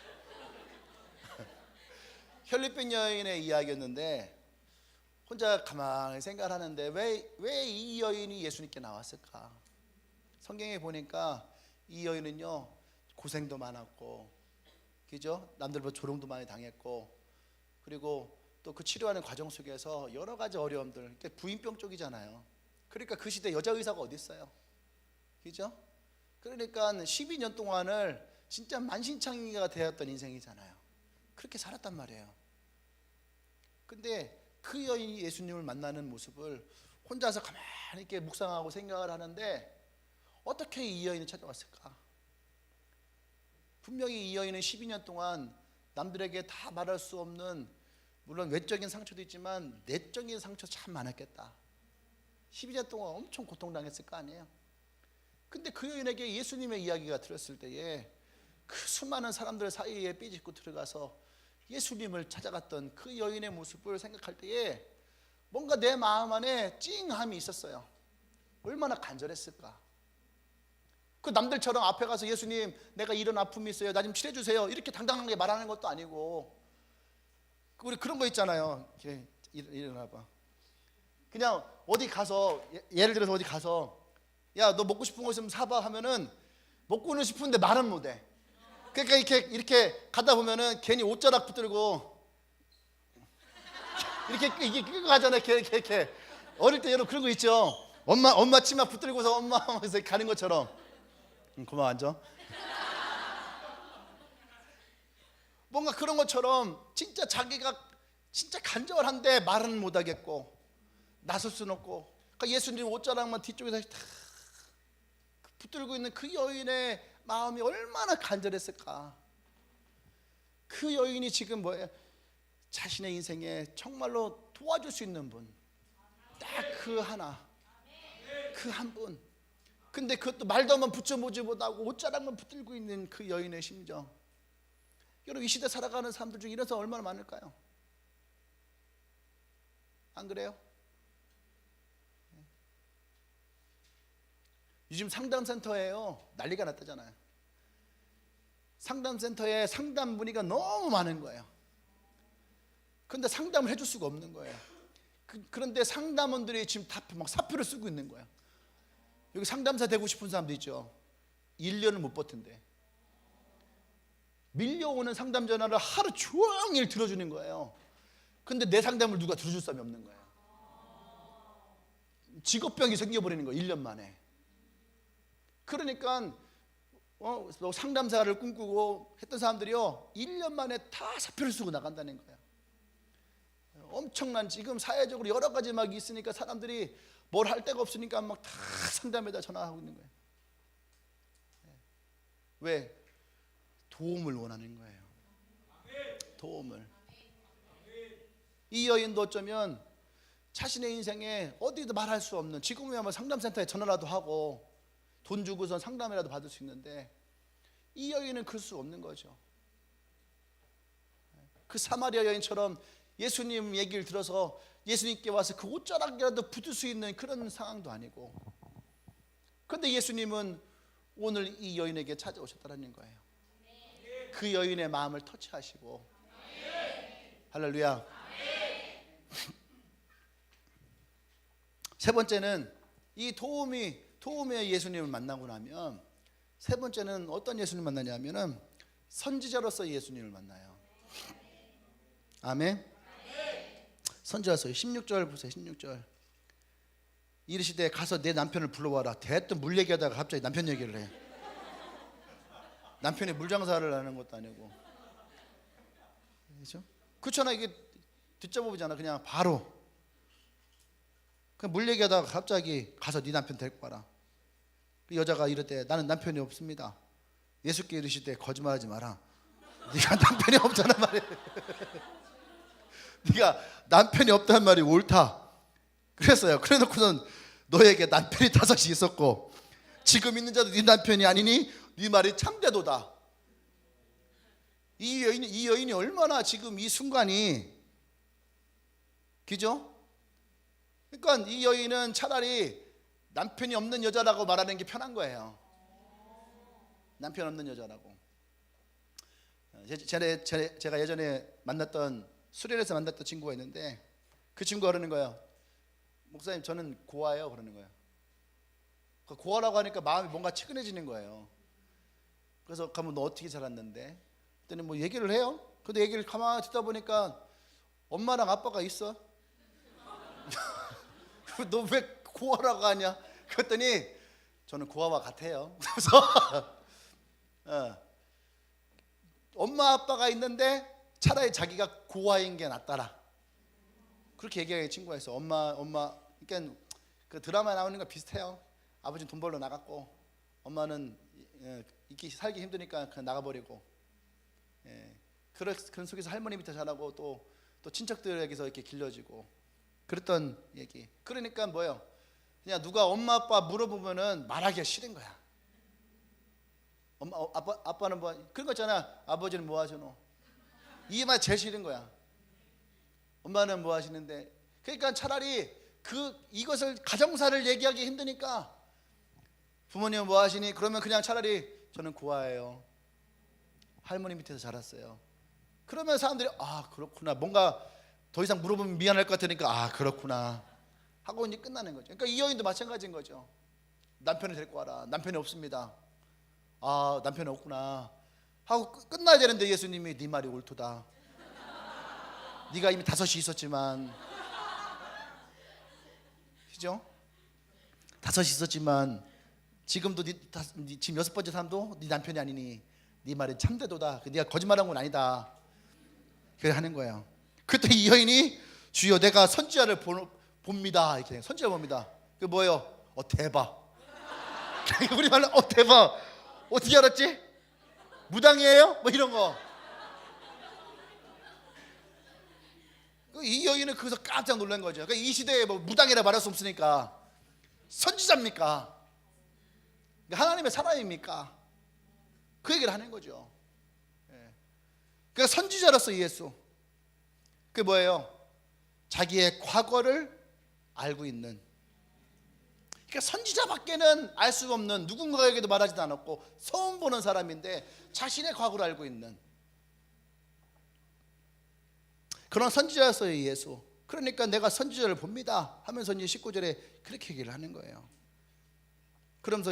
Speaker 1: 혈리병 여인의 이야기였는데 혼자 가만히 생각을 하는데 왜 이 여인이 예수님께 나왔을까? 성경에 보니까 이 여인은요 고생도 많았고, 그죠? 남들보다 조롱도 많이 당했고, 그리고 또 그 치료하는 과정 속에서 여러 가지 어려움들, 부인병 쪽이잖아요. 그러니까 그 시대 여자 의사가 어디 있어요? 그죠? 그러니까 12년 동안을 진짜 만신창이가 되었던 인생이잖아요. 그렇게 살았단 말이에요. 근데 그 여인이 예수님을 만나는 모습을 혼자서 가만히 이렇게 묵상하고 생각을 하는데 어떻게 이 여인이 찾아왔을까? 분명히 이 여인은 12년 동안 남들에게 다 말할 수 없는, 물론 외적인 상처도 있지만 내적인 상처 참 많았겠다. 12년 동안 엄청 고통당했을 거 아니에요. 근데 그 여인에게 예수님의 이야기가 들었을 때에 그 수많은 사람들 사이에 삐짓고 들어가서 예수님을 찾아갔던 그 여인의 모습을 생각할 때에 뭔가 내 마음 안에 찡함이 있었어요. 얼마나 간절했을까. 그 남들처럼 앞에 가서 예수님 내가 이런 아픔이 있어요, 나 좀 치료해주세요 이렇게 당당하게 말하는 것도 아니고, 우리 그런 거 있잖아요. 이렇게 일어나봐. 그냥 어디 가서, 예를 들어서 어디 가서 야 너 먹고 싶은 거 있으면 사봐 하면은 먹고는 싶은데 말은 못해. 그러니까 이렇게 가다 보면은 괜히 옷자락 붙들고 이게 끌고 가잖아요. 이렇게 어릴 때 여러분 그런 거 있죠. 엄마 치마 붙들고서 엄마 하면서 가는 것처럼. 고마워, 앉아. 뭔가 그런 것처럼 진짜 자기가 진짜 간절한데 말은 못하겠고 나설 수는 없고, 그러니까 예수님 옷자락만 뒤쪽에서 다 붙들고 있는 그 여인의 마음이 얼마나 간절했을까. 그 여인이 지금 뭐예요? 자신의 인생에 정말로 도와줄 수 있는 분, 딱 그 하나, 그 한 분. 근데 그것도 말도 한번 붙여보지 못하고 옷자락만 붙들고 있는 그 여인의 심정. 여러분 이 시대 살아가는 사람들 중에 이런 사람 얼마나 많을까요? 안 그래요? 요즘 상담센터에요 난리가 났다잖아요. 상담센터에 상담 문의가 너무 많은 거예요. 그런데 상담을 해줄 수가 없는 거예요. 그런데 상담원들이 지금 다 막 사표를 쓰고 있는 거예요. 여기 상담사 되고 싶은 사람도 있죠. 1년을 못 버틴대. 밀려오는 상담 전화를 하루 종일 들어주는 거예요. 근데 내 상담을 누가 들어줄 사람이 없는 거예요. 직업병이 생겨버리는 거예요, 1년 만에. 그러니까 상담사를 꿈꾸고 했던 사람들이요 1년 만에 다 사표를 쓰고 나간다는 거예요. 엄청난, 지금 사회적으로 여러 가지 막 있으니까 사람들이 뭘 할 데가 없으니까 막 다 상담에다 전화하고 있는 거예요. 왜? 도움을 원하는 거예요. 도움을. 이 여인도 어쩌면 자신의 인생에 어디도 말할 수 없는, 지금이야 뭐 상담센터에 전화라도 하고 돈 주고선 상담이라도 받을 수 있는데, 이 여인은 그럴 수 없는 거죠. 그 사마리아 여인처럼 예수님 얘기를 들어서 예수님께 와서 그 옷자락이라도 붙을 수 있는 그런 상황도 아니고, 그런데 예수님은 오늘 이 여인에게 찾아오셨다는 거예요. 그 여인의 마음을 터치하시고. 할렐루야. 세 번째는 이 도움의 예수님을 만나고 나면, 세 번째는 어떤 예수님을 만나냐면은 선지자로서 예수님을 만나요. 아멘. 선지자로서 16절 보세요. 16절. 이르시되 가서 내 남편을 불러와라. 대뜸 물 얘기하다가 갑자기 남편 얘기를 해. 남편이 물장사를 하는 것도 아니고, 그렇죠? 그렇잖아. 이게 듣자 보잖아. 그냥 바로 물 얘기하다가 갑자기 가서 네 남편 데리고 와라. 그 여자가 이럴 나는 남편이 없습니다. 예수께 이르시되 거짓말하지 마라. 네가 남편이 없잖아 말이야. 네가 남편이 없다는 말이 옳다. 그랬어요. 그래놓고는 너에게 남편이 5이 있었고 지금 있는 자도 네 남편이 아니니 네 말이 참되도다. 이 여인이 얼마나 지금 이 순간이, 그죠? 그러니까 이 여인은 차라리 남편이 없는 여자라고 말하는 게 편한 거예요. 남편 없는 여자라고. 제가 예전에 만났던, 수련회에서 만났던 친구가 있는데, 그 친구가 그러는 거예요. 목사님, 저는 고아예요. 그러는 거예요. 고아라고 하니까 마음이 뭔가 측은해지는 거예요. 그래서 가면 너 어떻게 자랐는데? 그랬더니 뭐 얘기를 해요. 근데 얘기를 가만히 듣다 보니까 엄마랑 아빠가 있어. 너 왜 고아라고 하냐? 그랬더니 저는 고아와 같아요. 그래서 엄마 아빠가 있는데 차라리 자기가 고아인 게 낫더라. 그렇게 얘기하는 친구가 있어. 엄마 그러니까 그 드라마에 나오는 거 비슷해요. 아버지는 돈 벌러 나갔고 엄마는 살기 힘드니까 그냥 나가버리고, 그런 속에서 할머니 밑에 자라고 또 친척들에게서 이렇게 길러지고 그랬던 얘기. 그러니까 뭐예요? 그냥 누가 엄마 아빠 물어보면은 말하기가 싫은 거야. 엄마 아빠는 뭐 그런 거 있잖아. 아버지는 뭐 하시노? 이게 말 제일 싫은 거야. 엄마는 뭐 하시는데? 그러니까 차라리 이것을 가정사를 얘기하기 힘드니까 부모님은 뭐 하시니? 그러면 그냥 차라리 저는 고아예요. 할머니 밑에서 자랐어요. 그러면 사람들이 아 그렇구나. 뭔가 더 이상 물어보면 미안할 것 같으니까 아 그렇구나 하고 이제 끝나는 거죠. 그러니까 이 여인도 마찬가지인 거죠. 남편을 데리고 와라. 남편이 없습니다. 아 남편이 없구나 하고 끝나야 되는데 예수님이 네 말이 옳도다. 네가 이미 5이 있었지만, 그죠? 5이 있었지만 지금도 지금 6번째 사람도 네 남편이 아니니 네 말이 참되도다. 네가 거짓말한 건 아니다. 그렇게 하는 거예요. 그때 이 여인이 주여 내가 선지자를 봅니다. 이렇게 선지자 봅니다. 그 뭐예요? 대박. 우리 말로 대박. 어떻게 알았지? 무당이에요? 뭐 이런 거. 이 여인은 거기서 깜짝 놀란 거죠. 그러니까 이 시대에 뭐 무당이라 말할 수 없으니까 선지자입니까? 하나님의 사람입니까? 그 얘기를 하는 거죠. 그러니까 선지자로서 예수. 그게 뭐예요? 자기의 과거를 알고 있는. 그러니까 선지자밖에는 알 수 없는, 누군가에게도 말하지도 않았고 처음 보는 사람인데 자신의 과거를 알고 있는 그런 선지자였어요, 예수. 그러니까 내가 선지자를 봅니다 하면서 이제 19절에 그렇게 얘기를 하는 거예요. 그러면서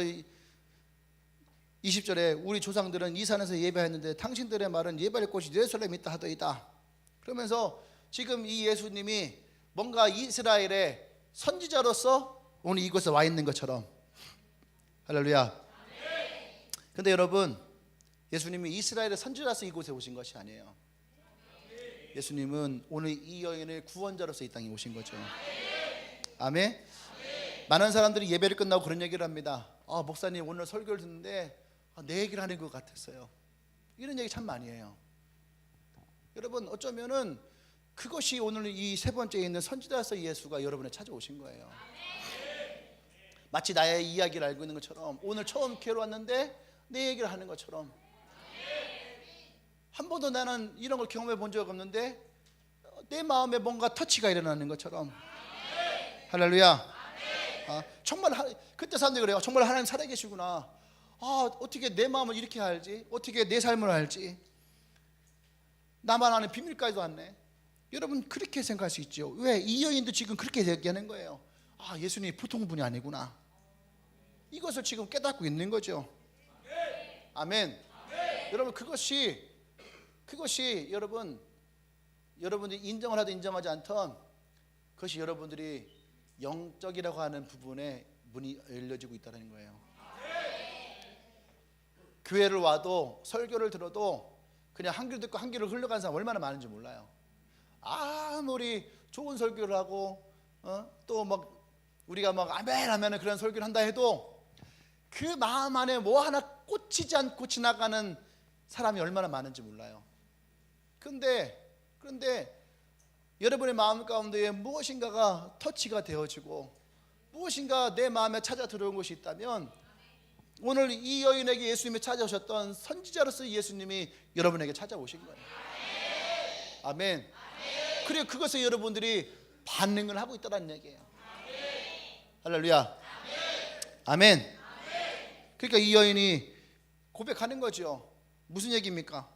Speaker 1: 20절에 우리 조상들은 이 산에서 예배했는데 당신들의 말은 예배할 곳이 예루살렘에 있다 하더이다. 그러면서 지금 이 예수님이 뭔가 이스라엘의 선지자로서 오늘 이곳에 와 있는 것처럼. 할렐루야. 근데 여러분, 예수님이 이스라엘의 선지자로서 이곳에 오신 것이 아니에요. 예수님은 오늘 이 여인의 구원자로서 이 땅에 오신 거죠. 아멘. 많은 사람들이 예배를 끝나고 그런 얘기를 합니다. 목사님 오늘 설교를 듣는데 내 얘기를 하는 것 같았어요. 이런 얘기 참 많이 해요. 여러분, 어쩌면은 그것이 오늘 이 세 번째에 있는 선지자로서 예수가 여러분에 찾아오신 거예요. 마치 나의 이야기를 알고 있는 것처럼, 오늘 처음 교회로 왔는데 내 얘기를 하는 것처럼, 한 번도 나는 이런 걸 경험해 본 적 없는데 내 마음에 뭔가 터치가 일어나는 것처럼. 할렐루야. 정말 그때 사람들이 그래요. 정말 하나님 살아계시구나. 어떻게 내 마음을 이렇게 알지? 어떻게 내 삶을 알지? 나만 아는 비밀까지도 않네. 여러분, 그렇게 생각할 수 있죠. 왜? 이 여인도 지금 그렇게 얘기하는 거예요. 예수님이 보통 분이 아니구나. 이것을 지금 깨닫고 있는 거죠. 아멘. 여러분, 그것이 여러분들이 인정을 하든 인정하지 않든 그것이 여러분들이 영적이라고 하는 부분에 문이 열려지고 있다는 거예요. 교회를 와도 설교를 들어도 그냥 한 귀로 듣고 한 귀로 흘러가는 사람 얼마나 많은지 몰라요. 아무리 좋은 설교를 하고 또 막 우리가 막 아멘 하면은 그런 설교를 한다 해도 그 마음 안에 뭐 하나 꽂히지 않고 지나가는 사람이 얼마나 많은지 몰라요. 그런데 여러분의 마음 가운데에 무엇인가가 터치가 되어지고 무엇인가 내 마음에 찾아 들어온 것이 있다면 오늘 이 여인에게 예수님이 찾아오셨던 선지자로서 예수님이 여러분에게 찾아오신 거예요. 아멘. 그리고 그것에 여러분들이 반응을 하고 있다는 얘기예요. 할렐루야. 아멘. 그러니까 이 여인이 고백하는 거죠. 무슨 얘기입니까?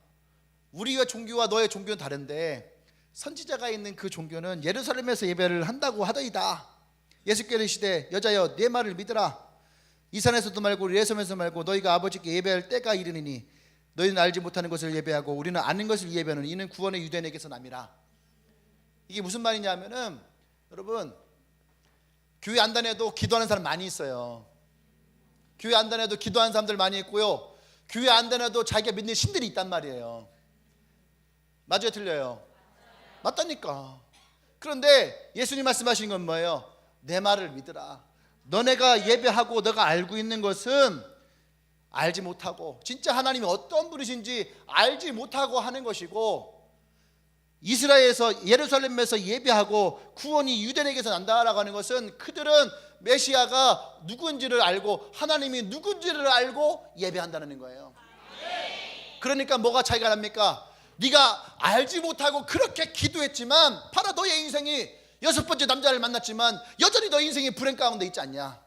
Speaker 1: 우리의 종교와 너의 종교는 다른데 선지자가 있는 그 종교는 예루살렘에서 예배를 한다고 하더이다. 예수께서 이르시되 여자여 내 말을 믿으라. 이 산에서도 말고 예섬에서 말고 너희가 아버지께 예배할 때가 이르니니 너희는 알지 못하는 것을 예배하고 우리는 아는 것을 예배하는 이는 구원의 유대인에게서 남이라. 이게 무슨 말이냐면은 여러분, 교회 안 다녀도 기도하는 사람 많이 있어요. 교회 안 다녀도 기도하는 사람들 많이 있고요, 교회 안 다녀도 자기가 믿는 신들이 있단 말이에요. 맞아요, 틀려요? 맞다니까. 그런데 예수님 말씀하신 건 뭐예요? 내 말을 믿으라. 너네가 예배하고 너가 알고 있는 것은 알지 못하고 진짜 하나님이 어떤 분이신지 알지 못하고 하는 것이고, 이스라엘에서 예루살렘에서 예배하고 구원이 유대인에게서 난다라고 하는 것은 그들은 메시아가 누군지를 알고 하나님이 누군지를 알고 예배한다는 거예요. 그러니까 뭐가 차이가 납니까? 네가 알지 못하고 그렇게 기도했지만 바로 너의 인생이 6번째 남자를 만났지만 여전히 너의 인생이 불행 가운데 있지 않냐.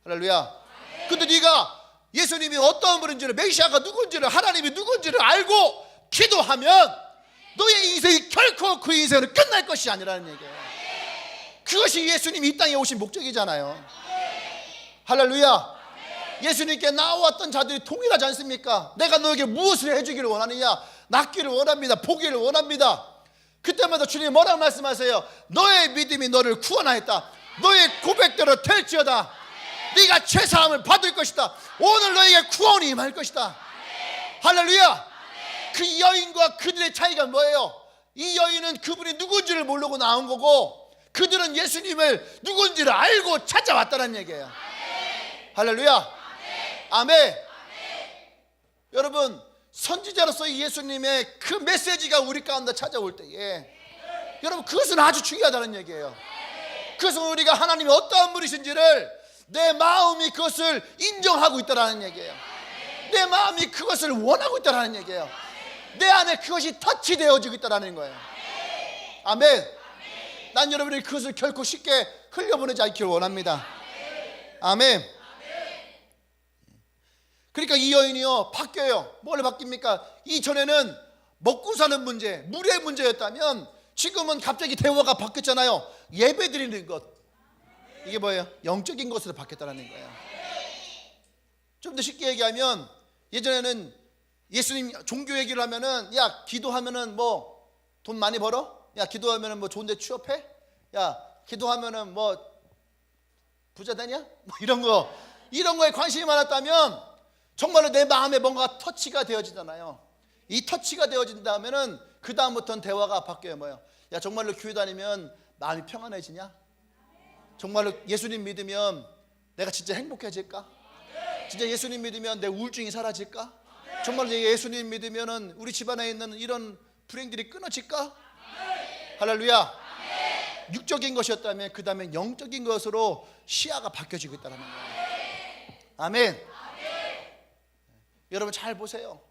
Speaker 1: 할렐루야. 근데 네가 예수님이 어떤 분인지를, 메시아가 누군지를, 하나님이 누군지를 알고 기도하면 너의 인생이 결코 그 인생은 끝날 것이 아니라는 얘기예요. 그것이 예수님이 이 땅에 오신 목적이잖아요. 할렐루야. 예수님께 나왔던 자들이 동일하지 않습니까? 내가 너에게 무엇을 해주기를 원하느냐? 낫기를 원합니다. 보기를 원합니다. 그때마다 주님이 뭐라고 말씀하세요? 너의 믿음이 너를 구원하였다. 너의 고백대로 될지어다. 네가 죄사함을 받을 것이다. 오늘 너에게 구원이 임할 것이다. 할렐루야. 그 여인과 그들의 차이가 뭐예요? 이 여인은 그분이 누군지를 모르고 나온 거고 그들은 예수님을 누군지를 알고 찾아왔다는 얘기예요. 할렐루야. 아멘. 여러분, 선지자로서 예수님의 그 메시지가 우리 가운데 찾아올 때에 여러분, 그것은 아주 중요하다는 얘기예요. 그것은 우리가 하나님이 어떠한 분이신지를 내 마음이 그것을 인정하고 있다는 얘기예요. 내 마음이 그것을 원하고 있다는 얘기예요. 내 안에 그것이 터치되어지고 있다는 거예요. 아멘. 난 여러분이 그것을 결코 쉽게 흘려보내지 않기를 원합니다. 아멘. 그러니까 이 여인이요 바뀌어요. 뭘 바뀝니까? 이전에는 먹고 사는 문제, 물의 문제였다면 지금은 갑자기 대화가 바뀌었잖아요. 예배 드리는 것, 이게 뭐예요? 영적인 것으로 바뀌었다는 거예요. 좀 더 쉽게 얘기하면 예전에는 예수님 종교 얘기를 하면은 야 기도하면은 뭐 돈 많이 벌어? 야 기도하면은 뭐 좋은 데 취업해? 야 기도하면은 뭐 부자 되냐? 뭐 이런 거에 관심이 많았다면 정말로 내 마음에 뭔가 터치가 되어지잖아요. 이 터치가 되어진다면은 그 다음부터는 대화가 바뀌어요. 뭐예요? 야 정말로 교회 다니면 마음이 평안해지냐? 정말로 예수님 믿으면 내가 진짜 행복해질까? 진짜 예수님 믿으면 내 우울증이 사라질까? 정말 예수님 믿으면 우리 집안에 있는 이런 불행들이 끊어질까? 할렐루야. 육적인 것이었다면 그 다음에 영적인 것으로 시야가 바뀌어지고 있다는 거예요. 아멘. 여러분 잘 보세요.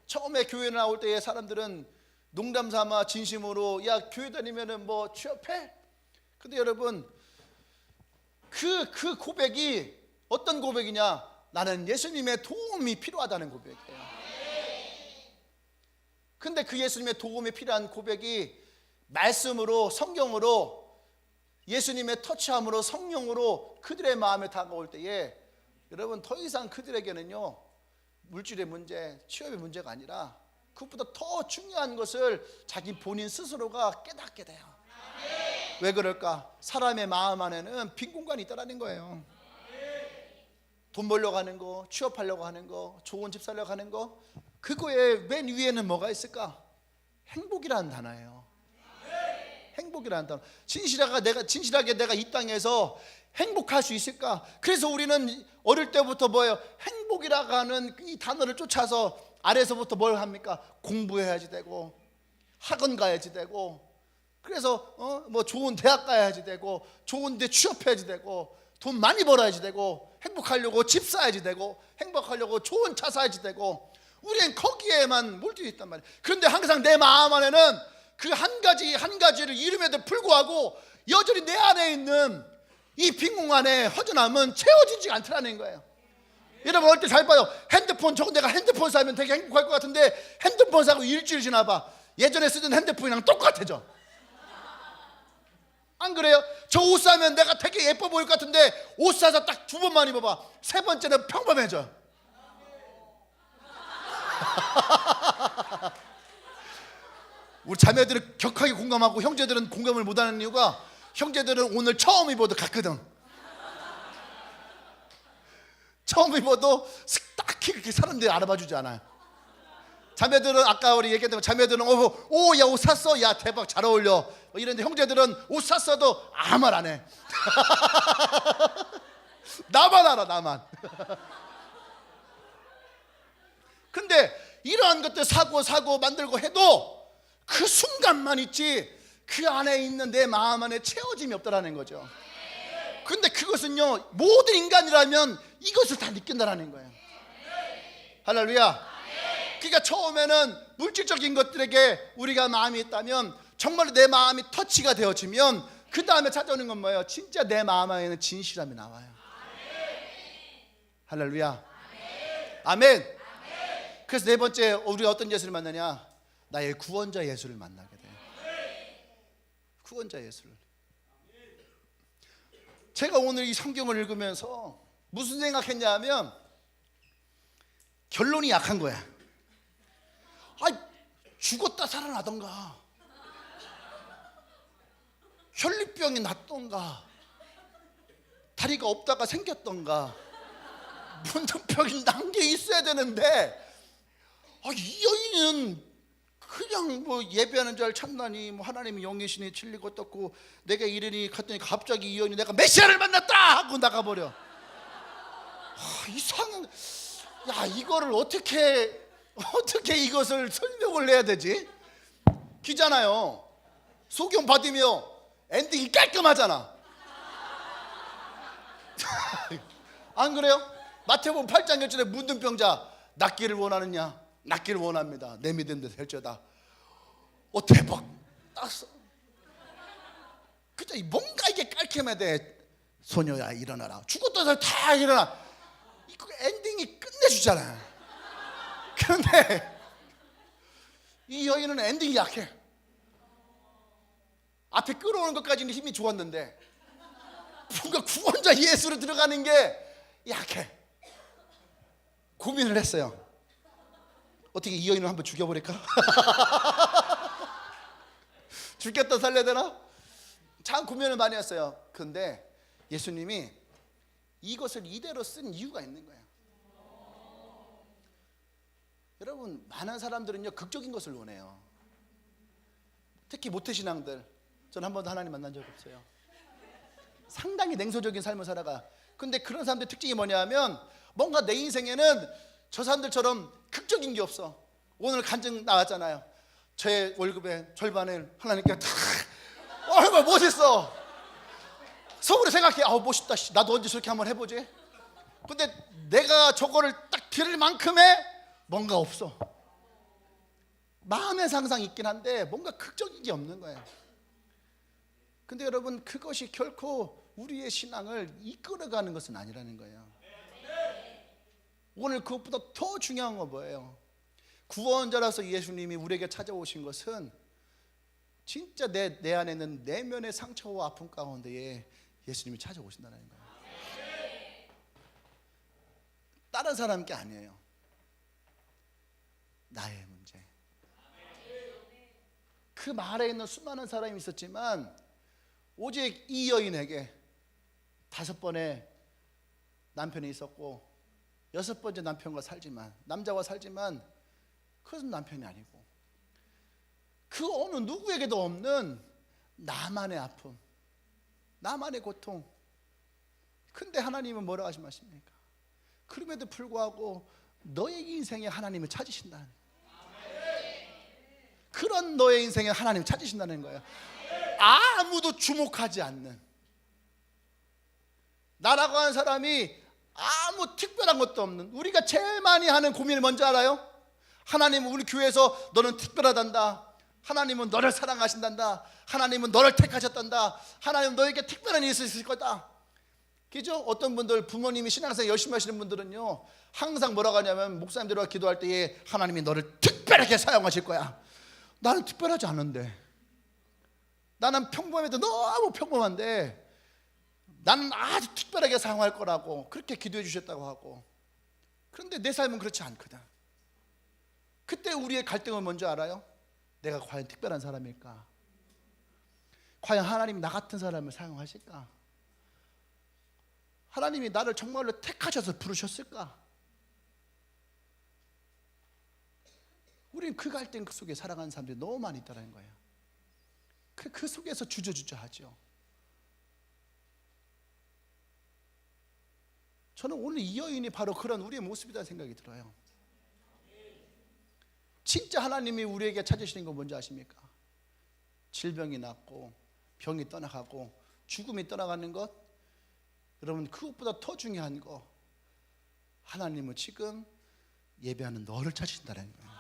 Speaker 1: 처음에 교회 나올 때의 사람들은 농담 삼아 진심으로 야 교회 다니면은 뭐 취업해? 근데 여러분 그 고백이 어떤 고백이냐? 나는 예수님의 도움이 필요하다는 고백이에요. 근데 그 예수님의 도움이 필요한 고백이 말씀으로 성경으로 예수님의 터치함으로 성령으로 그들의 마음에 다가올 때에 여러분 더 이상 그들에게는요 물질의 문제, 취업의 문제가 아니라 그것보다 더 중요한 것을 자기 본인 스스로가 깨닫게 돼요. 왜 그럴까? 사람의 마음 안에는 빈 공간이 있다는 거예요. 돈 벌려고 하는 거, 취업하려고 하는 거, 좋은 집 살려고 하는 거, 그거의 맨 위에는 뭐가 있을까? 행복이라는 단어예요. 행복이라는 단어. 진실하게 내가 이 땅에서 행복할 수 있을까? 그래서 우리는 어릴 때부터 뭐예요? 행복이라고 하는 이 단어를 쫓아서 아래서부터 뭘 합니까? 공부해야지 되고 학원 가야지 되고 그래서 뭐 좋은 대학 가야지 되고 좋은 데 취업해야지 되고 돈 많이 벌어야지 되고 행복하려고 집 사야지 되고 행복하려고 좋은 차 사야지 되고 우리는 거기에만 몰두해 있단 말이에요. 그런데 항상 내 마음 안에는 그 한 가지를 이름에도 불구하고 여전히 내 안에 있는 이 빈 공간에 허전함은 채워지지 않더라는 거예요. 여러분 어릴 때 잘 봐요. 핸드폰 저거 내가 핸드폰 사면 되게 행복할 것 같은데 핸드폰 사고 일주일 지나봐 예전에 쓰던 핸드폰이랑 똑같아져. 안 그래요? 저 옷 사면 내가 되게 예뻐 보일 것 같은데 옷 사서 딱 2번만 입어봐 세 번째는 평범해져. 우리 자매들은 격하게 공감하고 형제들은 공감을 못하는 이유가 형제들은 오늘 처음 입어도 같거든. 처음 입어도 딱히 그렇게 사람들이 알아봐주지 않아요. 자매들은 아까 우리 얘기했던 자매들은 오 야 옷 샀어? 야 대박 잘 어울려 이런데 형제들은 옷 샀어도 아무 말 안 해. 나만 알아 나만. 근데 이러한 것들 사고 만들고 해도 그 순간만 있지 그 안에 있는 내 마음 안에 채워짐이 없다라는 거죠. 근데 그것은요 모든 인간이라면 이것을 다 느낀다라는 거예요. 할렐루야. 그러니까 처음에는 물질적인 것들에게 우리가 마음이 있다면 정말로 내 마음이 터치가 되어지면 그 다음에 찾아오는 건 뭐예요? 진짜 내 마음 안에는 진실함이 나와요. 할렐루야. 아멘. 그래서 네 번째 우리가 어떤 예수를 만나냐? 나의 구원자 예수를 만나게 돼요. 구원자 예수를. 제가 오늘 이 성경을 읽으면서 무슨 생각했냐면 결론이 약한 거야. 죽었다 살아나던가 혈리병이 났던가 다리가 없다가 생겼던가 문둥병이 난 게 있어야 되는데 이 여인은 그냥 뭐 예배하는 줄 찾나니 뭐 하나님이 영이시니 진리가 어떻고 내가 이르니 갔더니 갑자기 이 여인이 내가 메시아를 만났다 하고 나가버려. 이상한. 야 이거를 어떻게 이것을 설명을 해야 되지? 기잖아요. 소경 받으며 엔딩이 깔끔하잖아. 안 그래요? 마태복음 8장 1절에 문둥병자 낫기를 원하느냐? 낫기를 원합니다. 내 믿음 대로 될지어다. 대박 땄어. 그죠? 뭔가 이게 깔끔해야 돼. 소녀야 일어나라. 죽었다 살 다 일어나. 이거 엔딩이 끝내주잖아. 그런데 이 여인은 엔딩이 약해. 앞에 끌어오는 것까지는 힘이 좋았는데 뭔가 구원자 예수로 들어가는 게 약해. 고민을 했어요. 어떻게 이 여인을 한번 죽여버릴까? 죽겠다 살려야 되나? 참 고민을 많이 했어요. 근데 예수님이 이것을 이대로 쓴 이유가 있는 거예요. 여러분 많은 사람들은요 극적인 것을 원해요. 특히 모태신앙들. 저는 한 번도 하나님 만난 적 없어요. 상당히 냉소적인 삶을 살아가. 근데 그런 사람들의 특징이 뭐냐면 뭔가 내 인생에는 저 사람들처럼 극적인 게 없어. 오늘 간증 나왔잖아요. 제 월급의 절반을 하나님께 다 얼마 못했어. 속으로 생각해, 멋있다, 나도 언제 저렇게 한번 해보지. 근데 내가 저거를 딱 드릴 만큼의 뭔가 없어. 마음의 상상이 있긴 한데 뭔가 극적인 게 없는 거예요. 근데 여러분, 그것이 결코 우리의 신앙을 이끌어가는 것은 아니라는 거예요. 오늘 그것보다 더 중요한 건 뭐예요? 구원자라서 예수님이 우리에게 찾아오신 것은 진짜 내 안에 있는 내면의 상처와 아픔 가운데에 예수님이 찾아오신다는 거예요. 다른 사람 게 아니에요. 나의 문제. 그 말에 있는 수많은 사람이 있었지만 오직 이 여인에게 5번의 남편이 있었고 6번째 남편과 살지만, 남자와 살지만 그것은 남편이 아니고, 그 어느 누구에게도 없는 나만의 아픔, 나만의 고통. 근데 하나님은 뭐라고 하십니까? 그럼에도 불구하고 너의 인생에 하나님을 찾으신다는, 그런 너의 인생에 하나님을 찾으신다는 거예요. 아무도 주목하지 않는, 나라고 하는 사람이 아무 특별한 것도 없는, 우리가 제일 많이 하는 고민을 뭔지 알아요? 하나님은 우리 교회에서 너는 특별하단다, 하나님은 너를 사랑하신단다, 하나님은 너를 택하셨단다, 하나님은 너에게 특별한 일이 있을 거다. 그죠? 어떤 분들, 부모님이 신앙생활 열심히 하시는 분들은요, 항상 뭐라고 하냐면, 목사님들과 기도할 때에 하나님이 너를 특별하게 사용하실 거야. 나는 특별하지 않은데, 나는 평범해도 너무 평범한데 나는 아주 특별하게 사용할 거라고 그렇게 기도해 주셨다고 하고, 그런데 내 삶은 그렇지 않거든. 그때 우리의 갈등은 뭔지 알아요? 내가 과연 특별한 사람일까? 과연 하나님이 나 같은 사람을 사용하실까? 하나님이 나를 정말로 택하셔서 부르셨을까? 우리는 그 갈등 속에 살아가는 사람들이 너무 많이 있다는 거예요. 그 속에서 주저주저하죠. 저는 오늘 이 여인이 바로 그런 우리의 모습이라는 생각이 들어요. 진짜 하나님이 우리에게 찾으시는 건 뭔지 아십니까? 질병이 낫고 병이 떠나가고 죽음이 떠나가는 것. 여러분, 그것보다 더 중요한 거, 하나님은 지금 예배하는 너를 찾으신다는 거예요.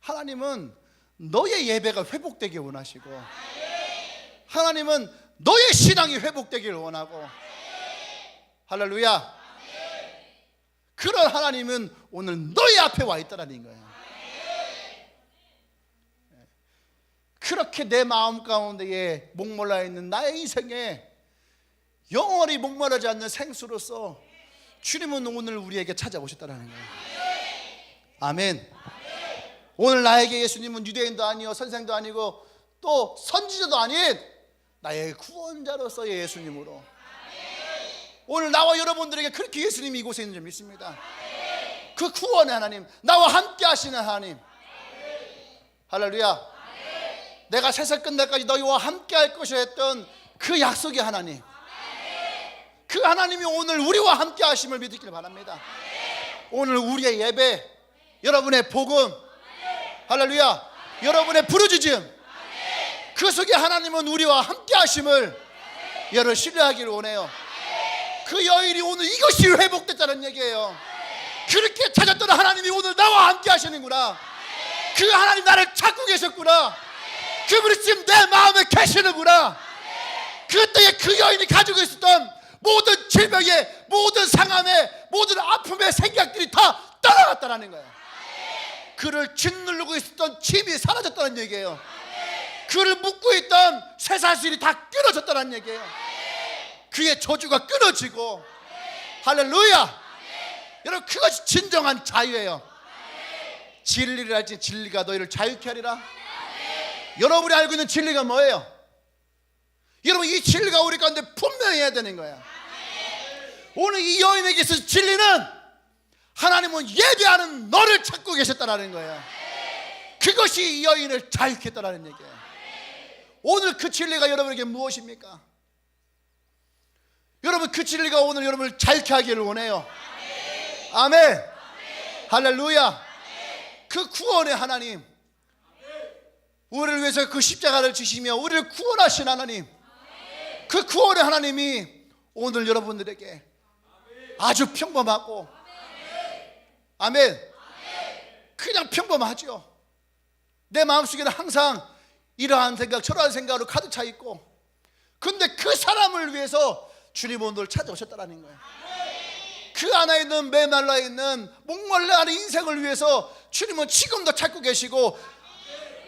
Speaker 1: 하나님은 너의 예배가 회복되길 원하시고, 하나님은 너의 신앙이 회복되길 원하고, 할렐루야. 그런 하나님은 오늘 너의 앞에 와 있다는 거예요. 그렇게 내 마음 가운데에 목말라 있는 나의 인생에 영원히 목마르지 않는 생수로서 주님은 오늘 우리에게 찾아오셨다는 거예요. 아멘. 오늘 나에게 예수님은 유대인도 아니요 선생도 아니고 또 선지자도 아닌 나의 구원자로서의 예수님으로, 오늘 나와 여러분들에게 그렇게 예수님이 이곳에 있는 줄 믿습니다. 그 구원의 하나님, 나와 함께 하시는 하나님. 할렐루야. 내가 세상 끝날까지 너희와 함께 할 것이라 했던 그 약속의 하나님, 그 하나님이 오늘 우리와 함께 하심을 믿기를 바랍니다. 오늘 우리의 예배, 여러분의 복음, 할렐루야, 여러분의 부르짖음, 그 속에 하나님은 우리와 함께 하심을 여러분 신뢰하기를 원해요. 그 여인이 오늘 이것이 회복됐다는 얘기예요. 그렇게 찾았던 하나님이 오늘 나와 함께 하시는구나. 그 하나님 나를 찾고 계셨구나. 그분이 지금 내 마음에 계시는구나. 그때에 그 여인이 가지고 있었던 모든 질병의, 모든 상함의, 모든 아픔의 생각들이 다 떠나갔다는 거예요. 그를 짓누르고 있었던 침이 사라졌다는 얘기예요. 그를 묶고 있던 쇠사슬이 다 끊어졌다는 얘기예요. 그의 저주가 끊어지고, 할렐루야. 여러분, 그것이 진정한 자유예요. 진리를 알지 진리가 너희를 자유케 하리라. 여러분이 알고 있는 진리가 뭐예요? 여러분, 이 진리가 우리 가운데 분명히 해야 되는 거야. 오늘 이 여인에게 있어서 진리는 하나님은 예배하는 너를 찾고 계셨다는 거예요. 그것이 이 여인을 자유케 했다는 얘기예요. 오늘 그 진리가 여러분에게 무엇입니까? 여러분 그 진리가 오늘 여러분을 자유케 하기를 원해요. 아멘. 할렐루야. 그 구원의 하나님, 우리를 위해서 그 십자가를 지시며 우리를 구원하신 하나님, 그 구원의 하나님이 오늘 여러분들에게 아주 평범하고, 아멘, 그냥 평범하죠. 내 마음속에는 항상 이러한 생각 저러한 생각으로 가득 차 있고, 근데 그 사람을 위해서 주님 오늘 찾아오셨다는 거예요. 그 안에 있는 메말라 있는 목말라 하는 인생을 위해서 주님은 지금도 찾고 계시고,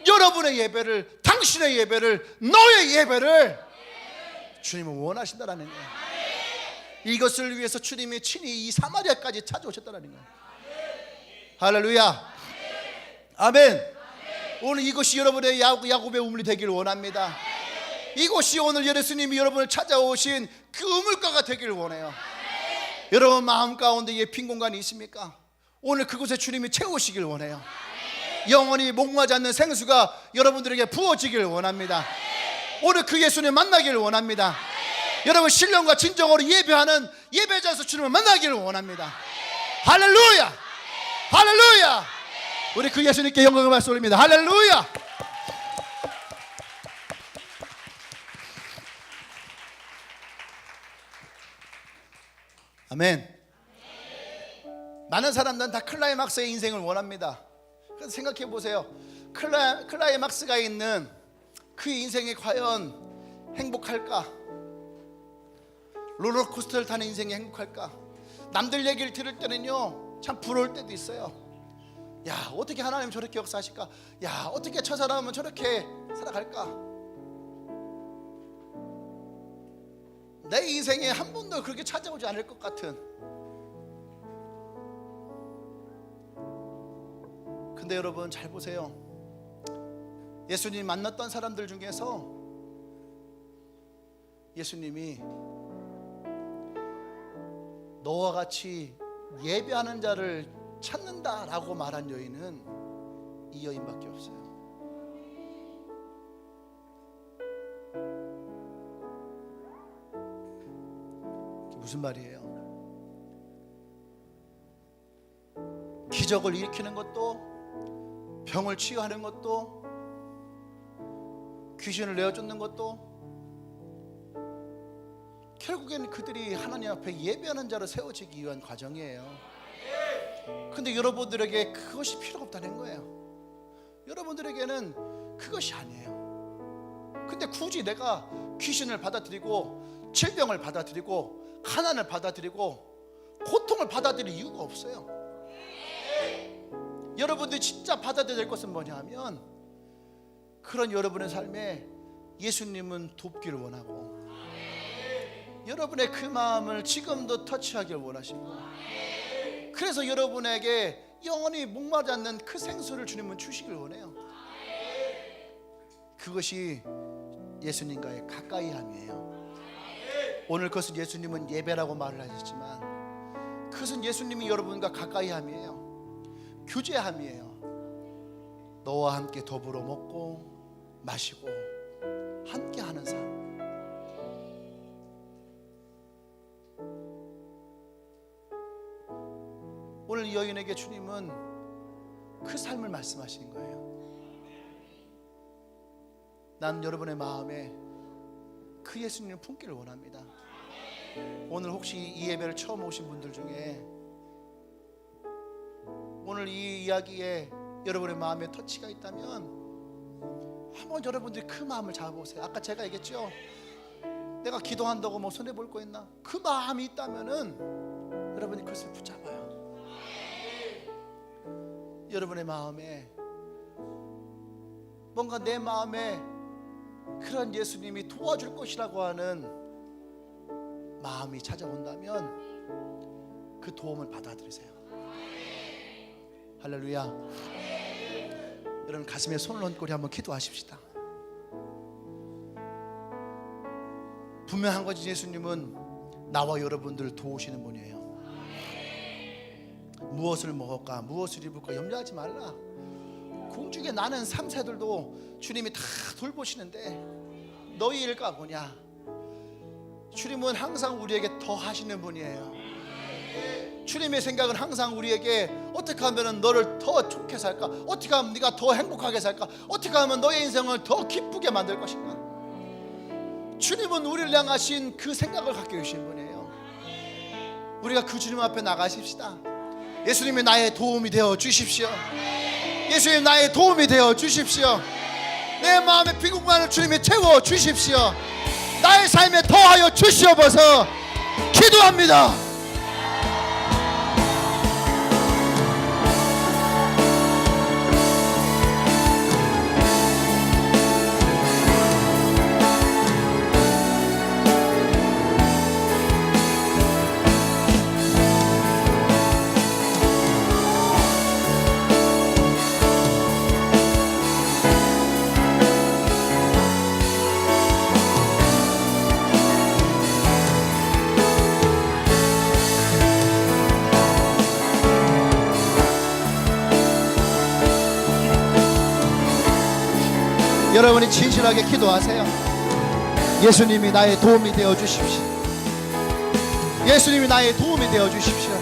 Speaker 1: 여러분의 예배를, 당신의 예배를, 너의 예배를 주님은 원하신다는 거예요. 이것을 위해서 주님이 친히 이 사마리아까지 찾아오셨다는 거예요. 할렐루야. 아멘. 오늘 이것이 여러분의 야곱의 우물이 되기를 원합니다. 이곳이 오늘 예수님이 여러분을 찾아오신 그 우물가가 되기를 원해요. 여러분 마음 가운데 빈 공간이 있습니까? 오늘 그곳에 주님이 채우시길 원해요. 영원히 목마지 않는 생수가 여러분들에게 부어지길 원합니다. 오늘 그 예수님 만나기를 원합니다. 여러분 신령과 진정으로 예배하는 예배자에서 주님을 만나기를 원합니다. 할렐루야. 할렐루야. 우리 그 예수님께 영광을 말씀드립니다. 할렐루야. 아멘. 많은 사람들은 다 클라이막스의 인생을 원합니다. 그래서 생각해 보세요. 클라이막스가 있는 그 인생이 과연 행복할까? 롤러코스터를 타는 인생이 행복할까? 남들 얘기를 들을 때는요 참 부러울 때도 있어요. 야, 어떻게 하나님 저렇게 역사하실까? 야, 어떻게 저 사람은 저렇게 살아갈까? 내 인생에 한 번도 그렇게 찾아오지 않을 것 같은. 근데 여러분 잘 보세요. 예수님 만났던 사람들 중에서 예수님이 너와 같이 예배하는 자를 찾는다라고 말한 여인은 이 여인밖에 없어요. 무슨 말이에요? 기적을 일으키는 것도, 병을 치유하는 것도, 귀신을 내어쫓는 것도, 결국에는 그들이 하나님 앞에 예배하는 자로 세워지기 위한 과정이에요. 근데 여러분들에게 그것이 필요 없다는 거예요. 여러분들에게는 그것이 아니에요. 근데 굳이 내가 귀신을 받아들이고 질병을 받아들이고 가난을 받아들이고 고통을 받아들일 이유가 없어요. 여러분들이 진짜 받아들여야 될 것은 뭐냐 하면, 그런 여러분의 삶에 예수님은 돕기를 원하고, 여러분의 그 마음을 지금도 터치하길 원하시고, 그래서 여러분에게 영원히 목마르지 않는 그 생수를 주님은 주시길 원해요. 그것이 예수님과의 가까이함이에요. 오늘 그것은 예수님은 예배라고 말을 하셨지만, 그것은 예수님이 여러분과 가까이함이에요. 교제함이에요. 너와 함께 더불어 먹고 마시고 함께 하는 삶. 오늘 이 여인에게 주님은 그 삶을 말씀하시는 거예요. 난 여러분의 마음에 그 예수님을 품기를 원합니다. 오늘 혹시 이 예배를 처음 오신 분들 중에 오늘 이 이야기에 여러분의 마음에 터치가 있다면 한번 여러분들이 그 마음을 잡아보세요. 아까 제가 얘기했죠, 내가 기도한다고 뭐 손해볼 거 있나? 그 마음이 있다면은 여러분이 그것을 붙잡아요. 여러분의 마음에 뭔가 내 마음에 그런 예수님이 도와줄 것이라고 하는 마음이 찾아온다면 그 도움을 받아들이세요. 할렐루야. 여러분 가슴에 손을 얹고 우리 한번 기도하십시다. 분명한 거지, 예수님은 나와 여러분들을 도우시는 분이에요. 무엇을 먹을까, 무엇을 입을까 염려하지 말라. 공중에 나는 삼새들도 주님이 다 돌보시는데 너희 일가 뭐냐? 주님은 항상 우리에게 더 하시는 분이에요. 주님의 생각은 항상 우리에게 어떻게 하면 너를 더 좋게 살까? 어떻게 하면 네가 더 행복하게 살까? 어떻게 하면 너의 인생을 더 기쁘게 만들 것인가? 주님은 우리를 향하신 그 생각을 갖고 계신 분이에요. 우리가 그 주님 앞에 나가십시다. 예수님이 나의 도움이 되어 주십시오. 예수님 나의 도움이 되어 주십시오. 내 마음의 빈 공간을 주님이 채워 주십시오. 나의 삶에 더하여 주시옵소서. 기도합니다. 여러분이 진실하게 기도하세요. 예수님이 나의 도움이 되어 주십시오. 예수님이 나의 도움이 되어 주십시오.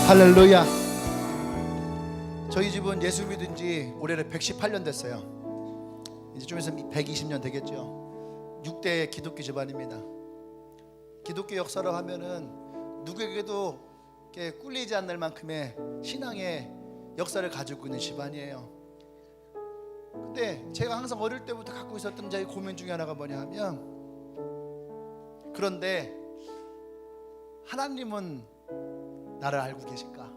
Speaker 1: 할렐루야. 저희 집은 예수 믿은 지 올해로 118년 됐어요. 이제 좀 있으면 120년 되겠죠. 6대 기독교 집안입니다. 기독교 역사로 하면은 누구에게도 이렇게 꿀리지 않을 만큼의 신앙의 역사를 가지고 있는 집안이에요. 근데 제가 항상 어릴 때부터 갖고 있었던 제 고민 중에 하나가 뭐냐 하면, 그런데 하나님은 나를 알고 계실까?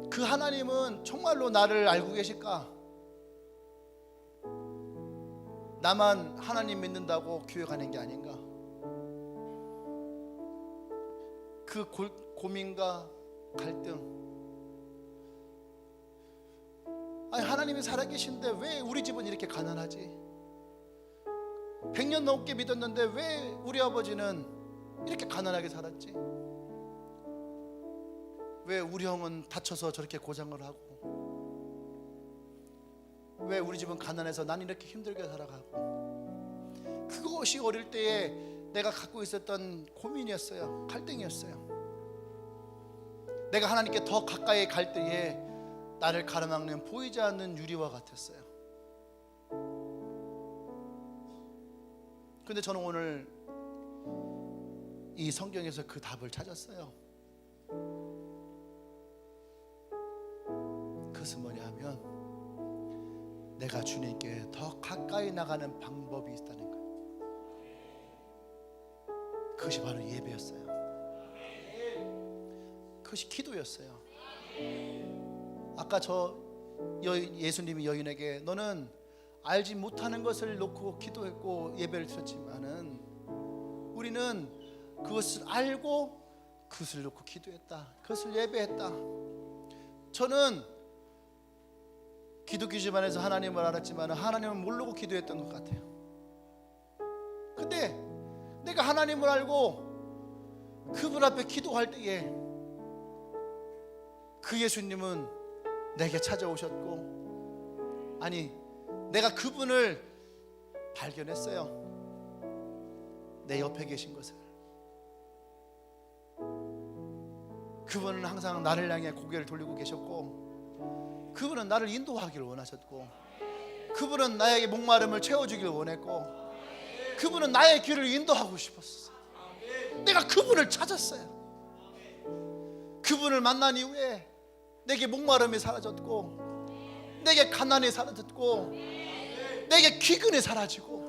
Speaker 1: 그 하나님은 정말로 나를 알고 계실까? 나만 하나님 믿는다고 교회 가는 게 아닌가? 그 고민과 갈등. 아니, 하나님이 살아계신데 왜 우리 집은 이렇게 가난하지? 100년 넘게 믿었는데 왜 우리 아버지는 이렇게 가난하게 살았지? 왜 우리 형은 다쳐서 저렇게 고생을 하고, 왜 우리 집은 가난해서 난 이렇게 힘들게 살아가고? 그것이 어릴 때에 내가 갖고 있었던 고민이었어요. 갈등이었어요. 내가 하나님께 더 가까이 갈 때에 나를 가로막는 보이지 않는 유리와 같았어요. 근데 저는 오늘 이 성경에서 그 답을 찾았어요. 그것은 뭐냐 하면, 내가 주님께 더 가까이 나가는 방법이 있다는 거예요. 그것이 바로 예배였어요. 그것이 기도였어요. 아까 예수님이 여인에게 너는 알지 못하는 것을 놓고 기도했고 예배를 드렸지만은 우리는 그것을 알고 그것을 놓고 기도했다. 그것을 예배했다. 저는 기독교 집안에서 하나님을 알았지만 하나님을 모르고 기도했던 것 같아요. 근데 내가 하나님을 알고 그분 앞에 기도할 때에 그 예수님은 내게 찾아오셨고, 아니 내가 그분을 발견했어요. 내 옆에 계신 것을. 그분은 항상 나를 향해 고개를 돌리고 계셨고, 그분은 나를 인도하기를 원하셨고, 그분은 나에게 목마름을 채워주기를 원했고, 그분은 나의 길을 인도하고 싶었어요. 내가 그분을 찾았어요. 그분을 만난 이후에 내게 목마름이 사라졌고, 내게 가난이 사라졌고, 내게 기근이 사라지고.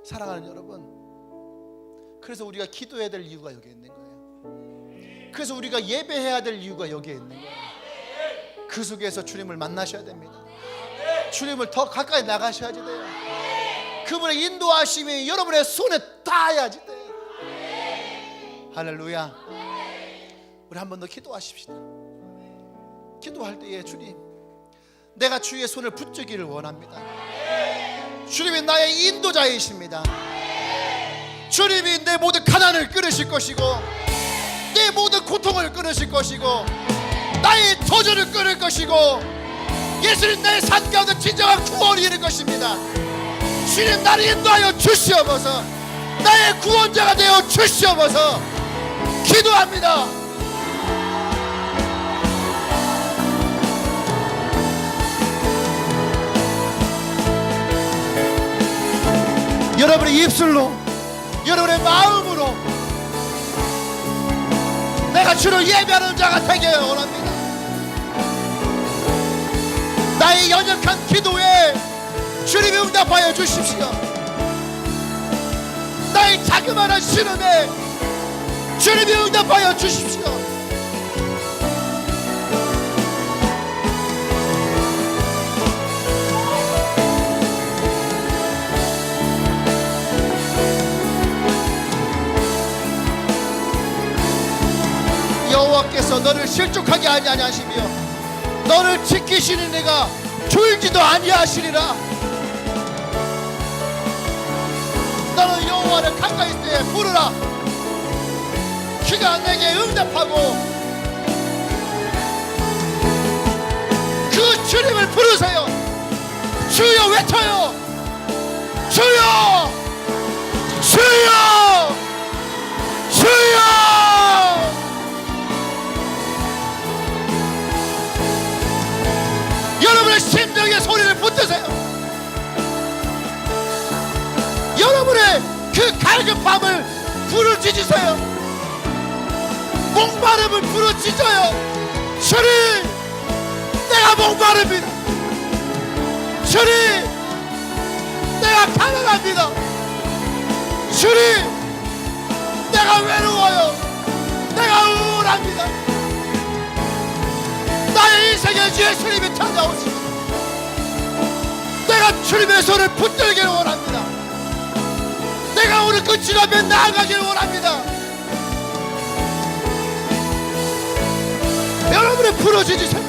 Speaker 1: 사랑하는 여러분, 그래서 우리가 기도해야 될 이유가 여기에 있는 거예요. 그래서 우리가 예배해야 될 이유가 여기에 있는 거예요. 그 속에서 주님을 만나셔야 됩니다. 주님을 더 가까이 나가셔야지 돼요. 그분의 인도하심이 여러분의 손에 닿아야지 돼요. 할렐루야. 우리 한 번 더 기도하십시다. 기도할 때에 주님, 내가 주의 손을 붙잡기를 원합니다. 주님이 나의 인도자이십니다. 주님이 내 모든 가난을 끊으실 것이고, 내 모든 고통을 끊으실 것이고, 나의 도전을 끊을 것이고, 예수님 나의 삶 가운데 진정한 구원이 이룰 것입니다. 주님 나를 인도하여 주시옵소서. 나의 구원자가 되어 주시옵소서. 기도합니다. 여러분의 입술로, 여러분의 마음으로 내가 주를 예배하는 자가 되길 원합니다. 나의 연약한 기도에 주님이 응답하여 주십시오. 나의 자그마한 신음에 주님이 응답하여 주십시오. 여호와께서 너를 실족하게 아니하시며 너를 지키시는 이가 졸지도 아니하시리라. 너는 여호와를 가까이 있을 때 부르라. 그가 내게 응답하고, 그 주님을 부르세요. 주여 외쳐요. 주여, 주여, 주여. 여러분의 심령의 소리를 붙드세요. 여러분의 그 갈급함을 부르짖으세요. 목마름을 부르짖어요. 주님, 내가 목마릅니다. 주님, 내가 가난합니다. 주님, 내가 외로워요. 내가 우울합니다. 나의 인생에 예수님이 찾아오시고, 내가 주님의 손을 붙들기를 원합니다. 내가 오늘 그 주 앞에 나아가기를 원합니다. 여러분의 부르짖으세요.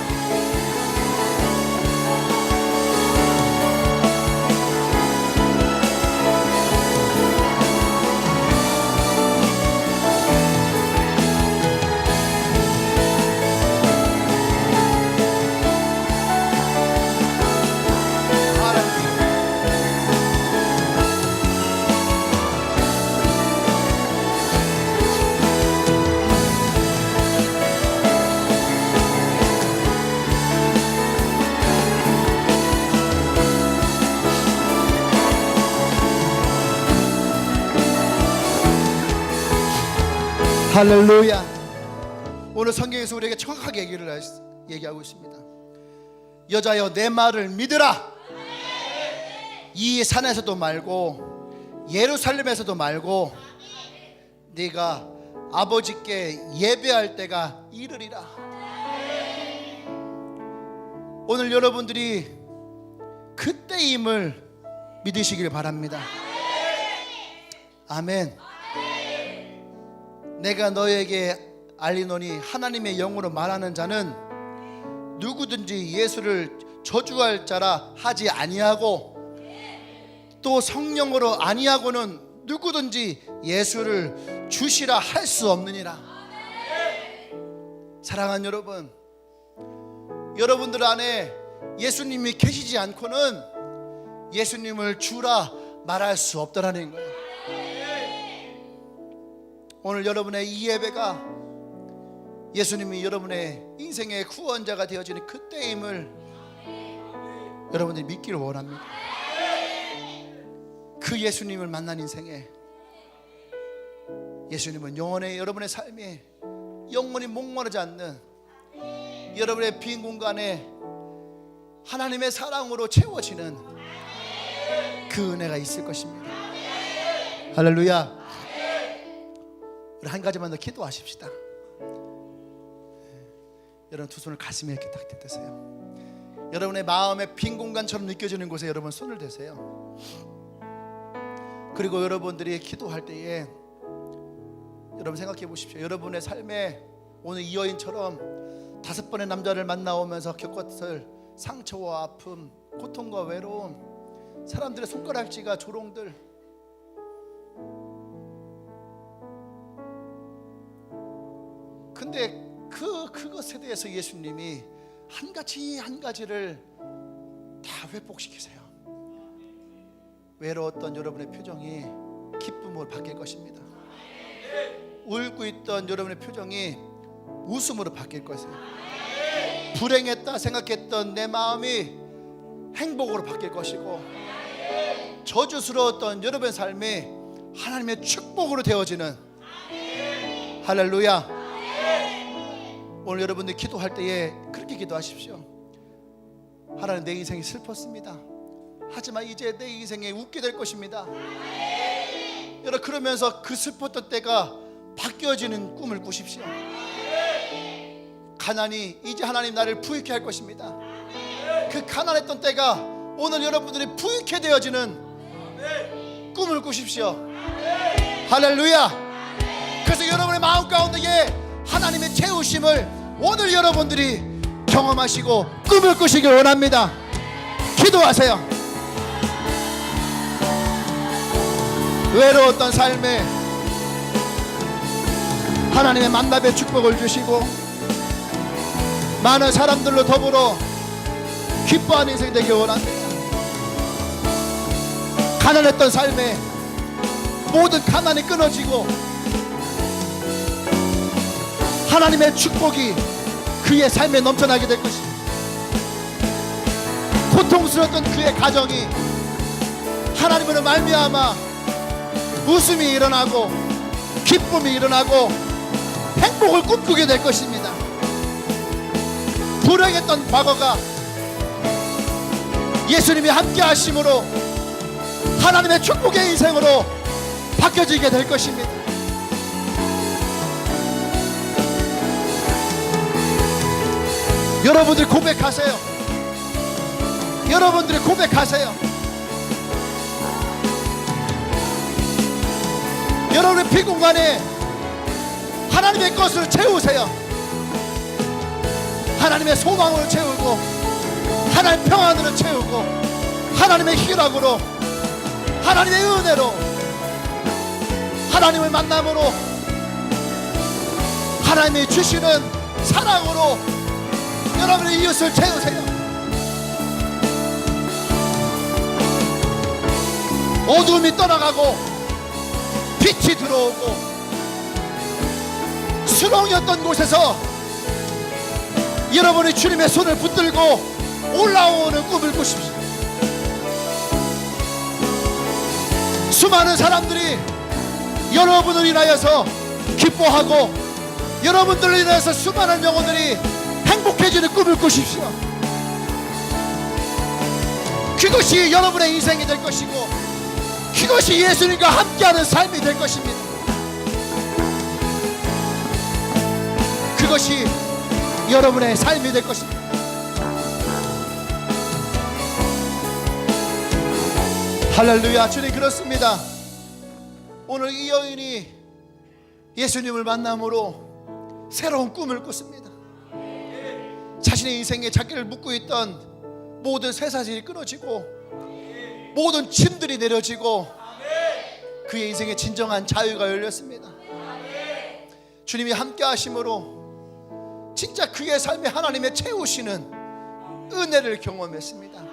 Speaker 1: 할렐루야. 오늘 성경에서 우리에게 정확하게 얘기하고 있습니다. 여자여 내 말을 믿으라. 이 산에서도 말고 예루살렘에서도 말고 네가 아버지께 예배할 때가 이르리라. 오늘 여러분들이 그때임을 믿으시길 바랍니다. 아멘. 내가 너에게 알리노니 하나님의 영으로 말하는 자는 누구든지 예수를 저주할 자라 하지 아니하고 또 성령으로 아니하고는 누구든지 예수를 주시라 할 수 없느니라. 사랑하는 여러분, 여러분들 안에 예수님이 계시지 않고는 예수님을 주라 말할 수 없다라는 거예요. 오늘 여러분의 이 예배가 예수님이 여러분의 인생의 구원자가 되어지는 그때임을 여러분들이 믿기를 원합니다. 그 예수님을 만난 인생에 예수님은 영원히 여러분의 삶에 영원히 목마르지 않는 여러분의 빈 공간에 하나님의 사랑으로 채워지는 그 은혜가 있을 것입니다. 할렐루야. 우리 한 가지만 더 기도하십시다. 여러분 두 손을 가슴에 이렇게 딱 대세요. 여러분의 마음의 빈 공간처럼 느껴지는 곳에 여러분 손을 대세요. 그리고 여러분들이 기도할 때에 여러분 생각해 보십시오. 여러분의 삶에 오늘 이 여인처럼 5번의 남자를 만나오면서 겪었을 상처와 아픔, 고통과 외로움, 사람들의 손가락질과 조롱들, 근데 그것에 대해서 예수님이 한 가지를 다 회복시키세요. 외로웠던 여러분의 표정이 기쁨으로 바뀔 것입니다. 울고 있던 여러분의 표정이 웃음으로 바뀔 것이에요. 불행했다 생각했던 내 마음이 행복으로 바뀔 것이고, 저주스러웠던 여러분의 삶이 하나님의 축복으로 되어지는, 할렐루야. 오늘 여러분들이 기도할 때에 그렇게 기도하십시오. 하나님, 내 인생이 슬펐습니다. 하지만 이제 내 인생에 웃게 될 것입니다. 여러분, 그러면서 그 슬펐던 때가 바뀌어지는 꿈을 꾸십시오. 가난이 이제 하나님 나를 부유케 할 것입니다. 그 가난했던 때가 오늘 여러분들이 부유케 되어지는 꿈을 꾸십시오. 할렐루야. 그래서 여러분의 마음 가운데에 하나님의 채우심을 오늘 여러분들이 경험하시고 꿈을 꾸시길 원합니다. 기도하세요. 외로웠던 삶에 하나님의 만남의 축복을 주시고 많은 사람들로 더불어 기뻐하는 인생이 되길 원합니다. 가난했던 삶에 모든 가난이 끊어지고 하나님의 축복이 그의 삶에 넘쳐나게 될 것입니다. 고통스러웠던 그의 가정이 하나님으로 말미암아 웃음이 일어나고 기쁨이 일어나고 행복을 꿈꾸게 될 것입니다. 불행했던 과거가 예수님이 함께 하심으로 하나님의 축복의 인생으로 바뀌어지게 될 것입니다. 여러분들이 고백하세요. 여러분들이 고백하세요. 여러분의 빈 공간에 하나님의 것으로 채우세요. 하나님의 소망으로 채우고 하나님의 평안으로 채우고 하나님의 희락으로 하나님의 은혜로 하나님을 만남으로 하나님이 주시는 사랑으로 여러분의 이웃을 채우세요. 어두움이 떠나가고 빛이 들어오고 수렁이었던 곳에서 여러분이 주님의 손을 붙들고 올라오는 꿈을 꾸십시오. 수많은 사람들이 여러분을 인하여서 기뻐하고 여러분들을 인하여서 수많은 영혼들이 행복해지는 꿈을 꾸십시오. 그것이 여러분의 인생이 될 것이고 그것이 예수님과 함께하는 삶이 될 것입니다. 그것이 여러분의 삶이 될 것입니다. 할렐루야. 주님, 그렇습니다. 오늘 이 여인이 예수님을 만남으로 새로운 꿈을 꿨습니다. 자신의 인생에 자기를 묶고 있던 모든 쇠사슬이 끊어지고 모든 짐들이 내려지고 그의 인생에 진정한 자유가 열렸습니다. 주님이 함께 하심으로 진짜 그의 삶에 하나님의 채우시는 은혜를 경험했습니다.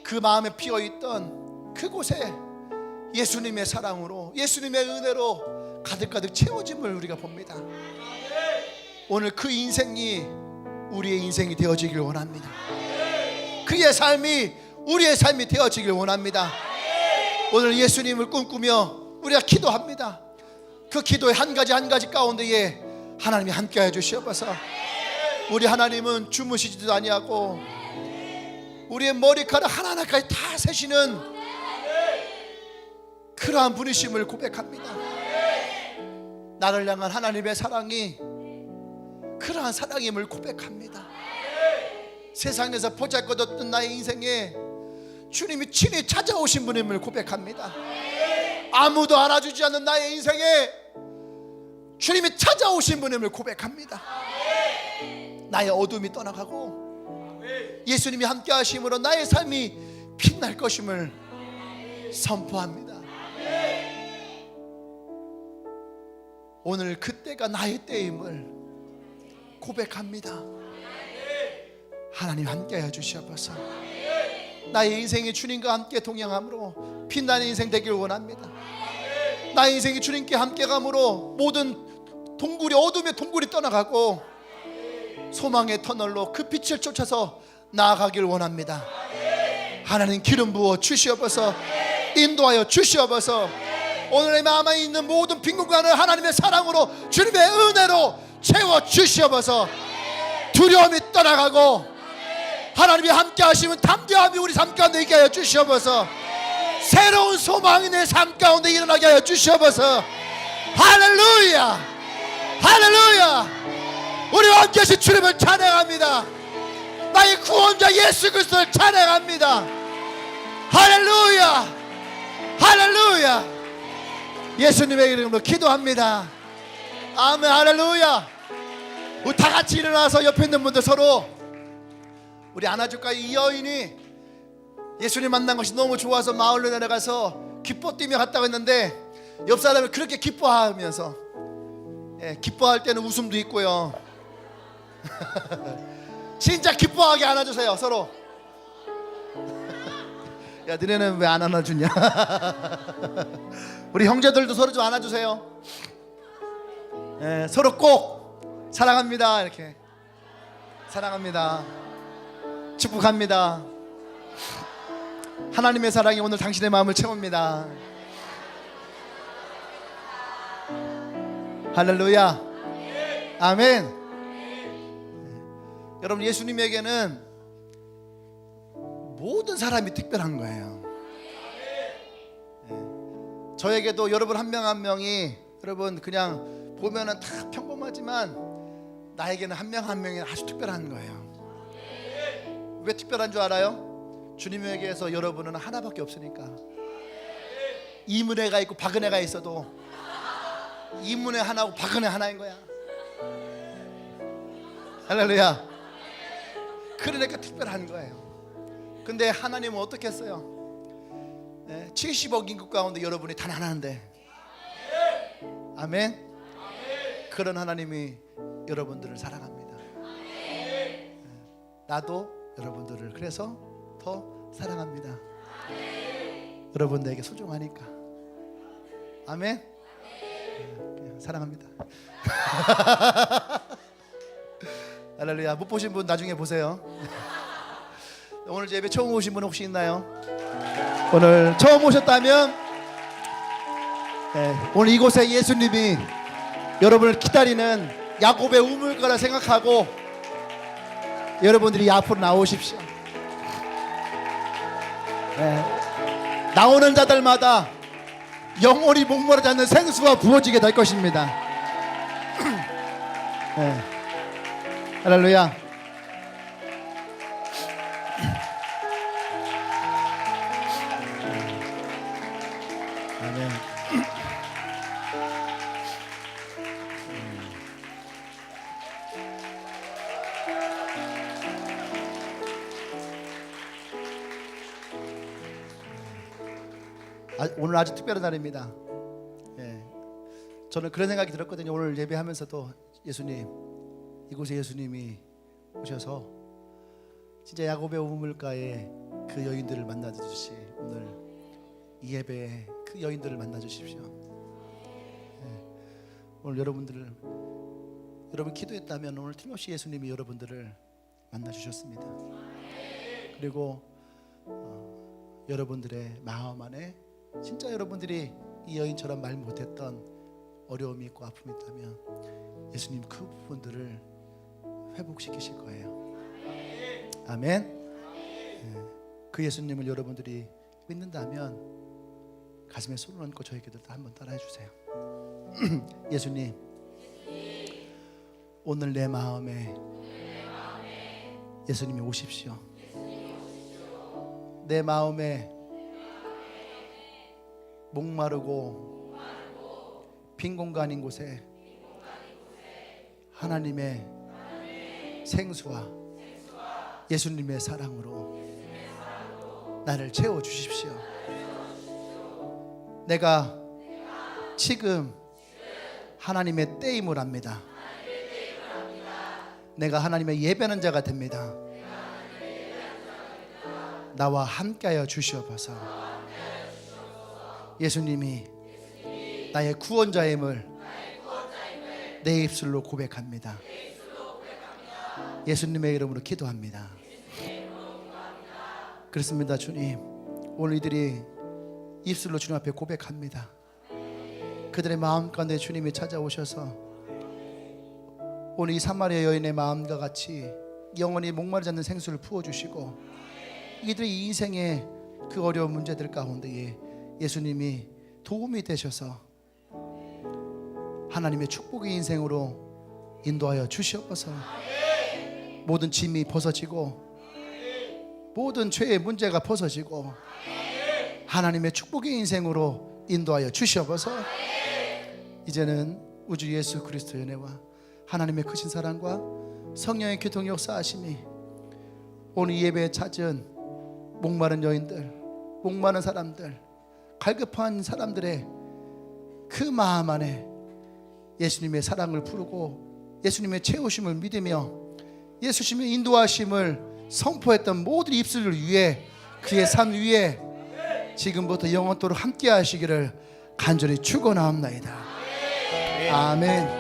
Speaker 1: 그 마음에 피어있던 그곳에 예수님의 사랑으로, 예수님의 은혜로 가득가득 채워짐을 우리가 봅니다. 오늘 그 인생이 우리의 인생이 되어지길 원합니다. 그의 삶이 우리의 삶이 되어지길 원합니다. 오늘 예수님을 꿈꾸며 우리가 기도합니다. 그 기도의 한 가지 한 가지 가운데에 하나님이 함께해 주시옵소서. 우리 하나님은 주무시지도 아니하고 우리의 머리카락 하나하나까지 다 세시는 그러한 분이심을 고백합니다. 나를 향한 하나님의 사랑이 그러한 사랑임을 고백합니다. 세상에서 보잘것없던 나의 인생에 주님이 친히 찾아오신 분임을 고백합니다. 아무도 알아주지 않는 나의 인생에 주님이 찾아오신 분임을 고백합니다. 나의 어둠이 떠나가고 예수님이 함께 하심으로 나의 삶이 빛날 것임을 선포합니다. 오늘 그때가 나의 때임을 고백합니다. 하나님 함께해 주시옵소서. 나의 인생이 주님과 함께 동행함으로 빛나는 인생 되길 원합니다. 나의 인생이 주님께 함께 감으로 모든 동굴이, 어둠의 동굴이 떠나가고 소망의 터널로 그 빛을 쫓아서 나아가길 원합니다. 하나님 기름 부어 주시옵소서. 인도하여 주시옵소서. 오늘의 마음에 있는 모든 빈 공간을 하나님의 사랑으로, 주님의 은혜로 채워 주시옵소서. 두려움이 떠나가고 하나님이 함께 하시면 담대함이 우리 삶 가운데 있게 하여 주시옵소서. 새로운 소망이 내 삶 가운데 일어나게 하여 주시옵소서. 할렐루야, 할렐루야. 우리와 함께 하신 주님을 찬양합니다. 나의 구원자 예수 그리스도를 찬양합니다. 할렐루야, 할렐루야. 예수님의 이름으로 기도합니다. 아멘. 할렐루야. 우리 다 같이 일어나서 옆에 있는 분들 서로 우리 안아줄까요? 이 여인이 예수님 만난 것이 너무 좋아서 마을로 내려가서 기뻐 뛰며 갔다고 했는데 옆 사람이 그렇게 기뻐하면서, 기뻐할 때는 웃음도 있고요. 진짜 기뻐하게 안아주세요 서로. 야, 너네는 왜 안 안아주냐? 우리 형제들도 서로 좀 안아주세요. 서로 꼭 사랑합니다 이렇게. 사랑합니다, 축복합니다. 하나님의 사랑이 오늘 당신의 마음을 채웁니다. 할렐루야, 아멘. 여러분, 예수님에게는 모든 사람이 특별한 거예요. 저에게도 여러분 한 명 한 명이, 여러분 그냥 보면은 다 평범하지만 나에게는 한 명 한 명이 아주 특별한 거예요. 왜 특별한 줄 알아요? 주님에게서 여러분은 하나밖에 없으니까. 이문혜가 있고 박은혜가 있어도 이문혜 하나고 박은혜 하나인 거야. 할렐루야. 그러니까 특별한 거예요. 근데 하나님은 어떻게 했어요? 70억 인구 가운데 여러분이 단 하나인데, 아멘. 그런 하나님이 여러분들을 사랑합니다. 나도 여러분들을 그래서 더 사랑합니다. 여러분들에게 소중하니까. 아멘. 사랑합니다. 할렐루야. 못 보신 분 나중에 보세요. 오늘 예배 처음 오신 분 혹시 있나요? 오늘 처음 오셨다면, 오늘 이곳에 예수님이 여러분을 기다리는 야곱의 우물가라 생각하고 여러분들이 앞으로 나오십시오. 나오는 자들마다 영원히 목마르지 않는 생수가 부어지게 될 것입니다. 할렐루야. 아멘. 오늘 아주 특별한 날입니다. 예. 저는 그런 생각이 들었거든요. 오늘 예배하면서도 예수님, 이곳에 예수님이 오셔서 진짜 야곱의 우물가에 그 여인들을 만나 주듯이 오늘 이 예배에 그 여인들을 만나 주십시오. 예. 오늘 여러분 기도했다면 오늘 틀림없이 예수님이 여러분들을 만나 주셨습니다. 그리고 여러분들의 마음 안에 진짜 여러분들이 이 여인처럼 말 못했던 어려움이 있고 아픔이 있다면 예수님 그 부분들을 회복시키실 거예요. 아멘. 예. 그 예수님을 여러분들이 믿는다면 가슴에 손을 얹고 저희 기도를 한번 따라해 주세요. 예수님, 오늘 내 마음에 예수님이 오십시오. 내 마음에 목마르고 빈 공간인 곳에 하나님의 생수와 예수님의 사랑으로 나를 채워 주십시오. 내가 지금 하나님의 떼임을 합니다. 내가 하나님의 예배하는 자가 됩니다. 나와 함께하여 주시옵소서. 예수님이 나의 구원자임을 내 입술로 고백합니다. 예수님의 이름으로 기도합니다. 그렇습니다. 주님, 오늘 이들이 입술로 주님 앞에 고백합니다. 그들의 마음 가운데 주님이 찾아오셔서 오늘 이 사마리아 여인의 마음과 같이 영원히 목마르지 않는 생수를 부어주시고 이들의 인생의 그 어려운 문제들 가운데에 예수님이 도움이 되셔서 하나님의 축복의 인생으로 인도하여 주시옵소서. 모든 짐이 벗어지고 모든 죄의 문제가 벗어지고 하나님의 축복의 인생으로 인도하여 주시옵소서. 이제는 우주 예수 그리스도의 은혜와 하나님의 크신 사랑과 성령의 교통 역사하심이 오늘 이 예배에 찾은 목마른 여인들, 목마른 사람들, 갈급한 사람들의 그 마음 안에 예수님의 사랑을 부르고 예수님의 채우심을 믿으며 예수님의 인도하심을 선포했던 모든 입술을 위해 그의 삶 위에 지금부터 영원토록 함께 하시기를 간절히 축원하옵나이다. 아멘.